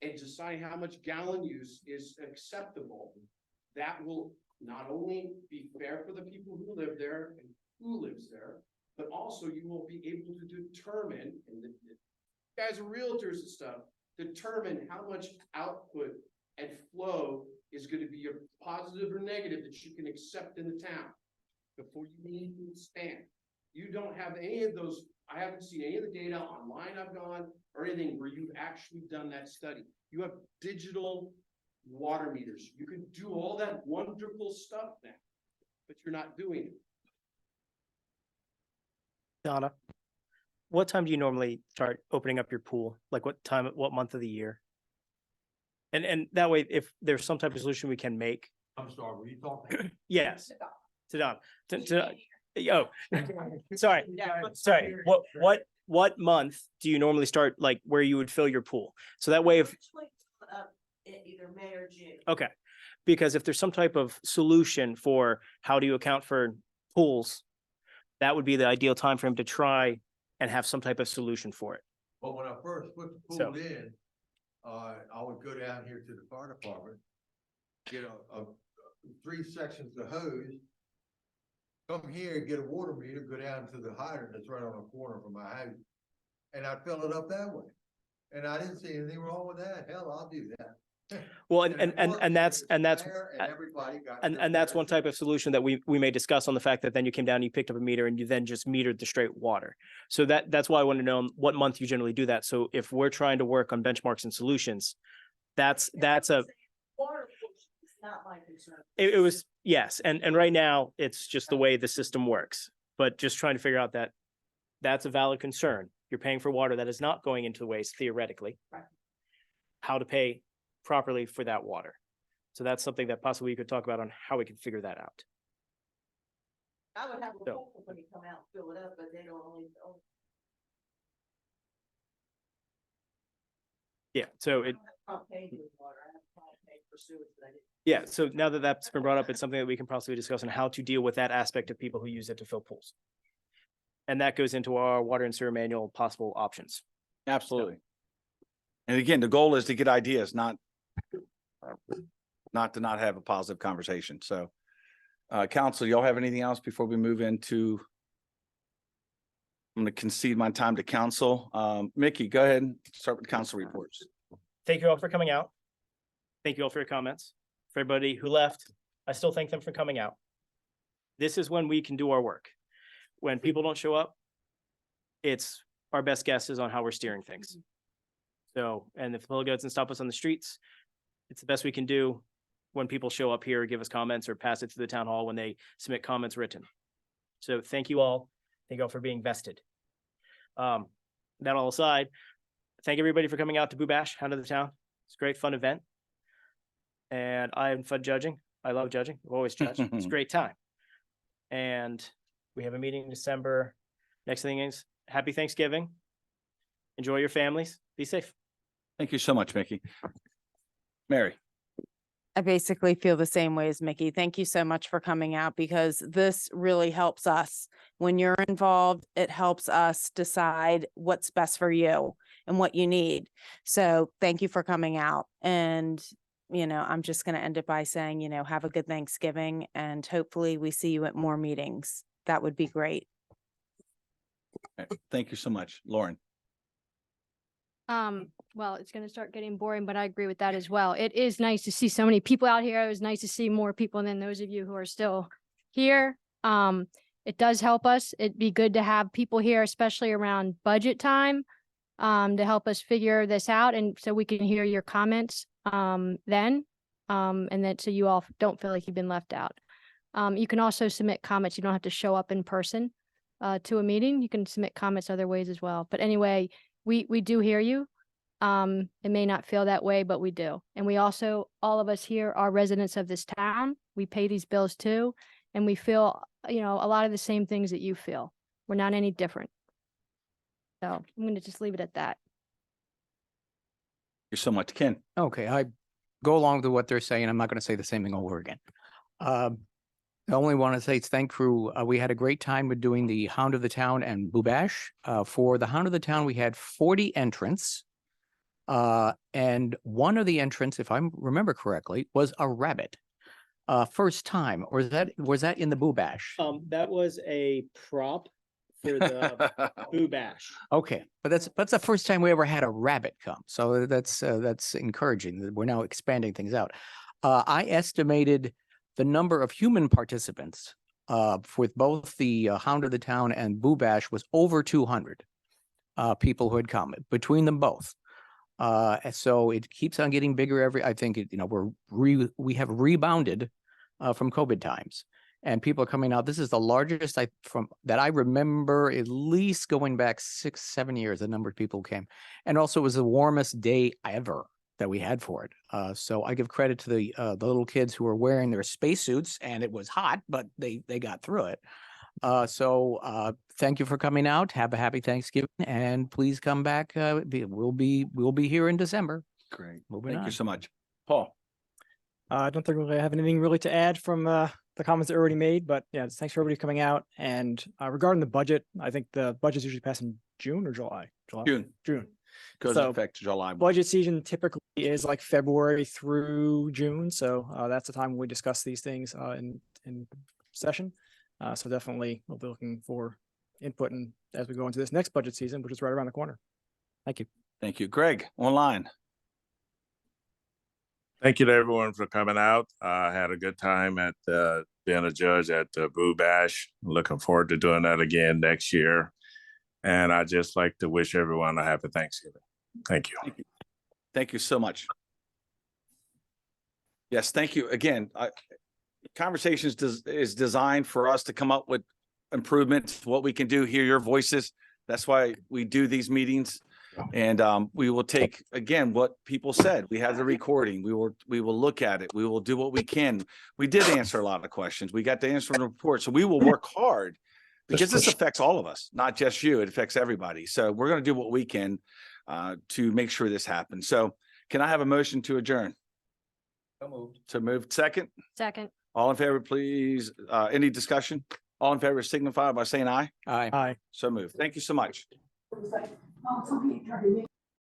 and decide how much gallon use is acceptable. That will not only be fair for the people who live there and who lives there, but also you will be able to determine, and the guys are realtors and stuff, determine how much output and flow is going to be a positive or negative that you can accept in the town before you need to expand. You don't have any of those. I haven't seen any of the data online I've gone or anything where you've actually done that study. You have digital water meters. You can do all that wonderful stuff now, but you're not doing it. Donna, what time do you normally start opening up your pool? Like what time, what month of the year? And that way, if there's some type of solution we can make. I'm sorry, were you talking? Yes. To Don. Sorry. What month do you normally start, like where you would fill your pool? So that way if, Either May or June. okay. Because if there's some type of solution for how do you account for pools, that would be the ideal time for him to try and have some type of solution for it. But when I first put the So- pool in, I would go down here to the fire department, get a 3 sections of hose, come here, get a water meter, go down to the hydrant that's right on the corner from my house, and I'd fill it up that way. And I didn't see anything wrong with that. Hell, I'll do that. Well, And it worked, and that's, it and was that's, fair, and everybody got and their that's fair one type share. of solution that we may discuss on the fact that then you came down, you picked up a meter and you then just metered the straight water. So that's why I want to know what month you generally do that. So if we're trying to work on benchmarks and solutions, that's a, Water is not my concern. it was, yes. And right now it's just the way the system works, but just trying to figure out that that's a valid concern. You're paying for water that is not going into waste theoretically. Right. How to pay properly for that water. So that's something that possibly we could talk about on how we can figure that out. I would have a So- pool company come out and fill it up, but they don't only. Yeah, so it, I'll pay you water. I have to pay for sewage, but I didn't. yeah, so now that that's been brought up, it's something that we can possibly discuss on how to deal with that aspect of people who use it to fill pools. And that goes into our water and sewer manual possible options. Absolutely. And again, the goal is to get ideas, not to not have a positive conversation. So, council, y'all have anything else before we move into? I'm going to concede my time to council. Mickey, go ahead and start with council reports. Thank you all for coming out. Thank you all for your comments. For everybody who left, I still thank them for coming out. This is when we can do our work. When people don't show up, it's our best guesses on how we're steering things. So, and if the public doesn't stop us on the streets, it's the best we can do when people show up here, give us comments or pass it to the town hall when they submit comments written. So thank you all. Thank you all for being vested. That all aside, thank everybody for coming out to Boo Bash, Hound of the Town. It's a great fun event. And I have fun judging. I love judging. I've always judged. It's a great time. And we have a meeting in December. Next thing is happy Thanksgiving. Enjoy your families. Be safe. Thank you so much, Mickey. Mary. I basically feel the same way as Mickey. Thank you so much for coming out because this really helps us. When you're involved, it helps us decide what's best for you and what you need. So thank you for coming out. And, I'm just going to end it by saying, have a good Thanksgiving and hopefully we see you at more meetings. That would be great. Thank you so much, Lauren. Well, it's gonna start getting boring, but I agree with that as well. It is nice to see so many people out here. It was nice to see more people than those of you who are still here. It does help us. It'd be good to have people here, especially around budget time, to help us figure this out and so we can hear your comments, then. And that so you all don't feel like you've been left out. You can also submit comments. You don't have to show up in person, to a meeting. You can submit comments other ways as well. But anyway, we do hear you. It may not feel that way, but we do. And we also, all of us here are residents of this town. We pay these bills too. And we feel, a lot of the same things that you feel. We're not any different. So I'm going to just leave it at that. Thank you so much, Ken. Okay, I go along with what they're saying. I'm not going to say the same thing over again. I only want to say thank you. We had a great time with doing the Hound of the Town and Boo Bash. For the Hound of the Town, we had 40 entrants. And one of the entrants, if I remember correctly, was a rabbit. First time, or was that in the Boo Bash? That was a prop for the Boo Bash. Okay, but that's the first time we ever had a rabbit come. So that's encouraging. We're now expanding things out. I estimated the number of human participants with both the Hound of the Town and Boo Bash was over 200 people who had come between them both. So it keeps on getting bigger I think we have rebounded from COVID times, and people are coming out. This is the largest that I remember, at least going back 6-7 years. The number of people came, and also it was the warmest day ever that we had for it. So I give credit to the little kids who were wearing their spacesuits, and it was hot, but they got through it. So thank you for coming out. Have a happy Thanksgiving, and please come back. We'll be here in December. Great. Moving Thank on. you so much. Paul. I don't think I have anything really to add from the comments that were already made, but yeah, thanks for everybody coming out. And regarding the budget, I think the budget's usually passed in June or July. June. Goes So, into effect July. Budget season typically is like February through June, so that's the time when we discuss these things in session. So definitely we'll be looking for input as we go into this next budget season, which is right around the corner. Thank you. Thank you. Greg, online. Thank you to everyone for coming out. I had a good time at being a judge at the Brew Bash. Looking forward to doing that again next year. And I just like to wish everyone a happy Thanksgiving. Thank you. Thank you so much. Yes, thank you. Again, conversations is designed for us to come up with improvements, what we can do, hear your voices. That's why we do these meetings. And we will take, again, what people said. We have the recording. We will look at it. We will do what we can. We did answer a lot of questions. We got to answer the report. So we will work hard because this affects all of us, not just you. It affects everybody. So we're going to do what we can to make sure this happens. So can I have a motion to adjourn? So moved. To move second? Second. All in favor, please. Any discussion? All in favor signify by saying aye. Aye. So moved. Thank you so much.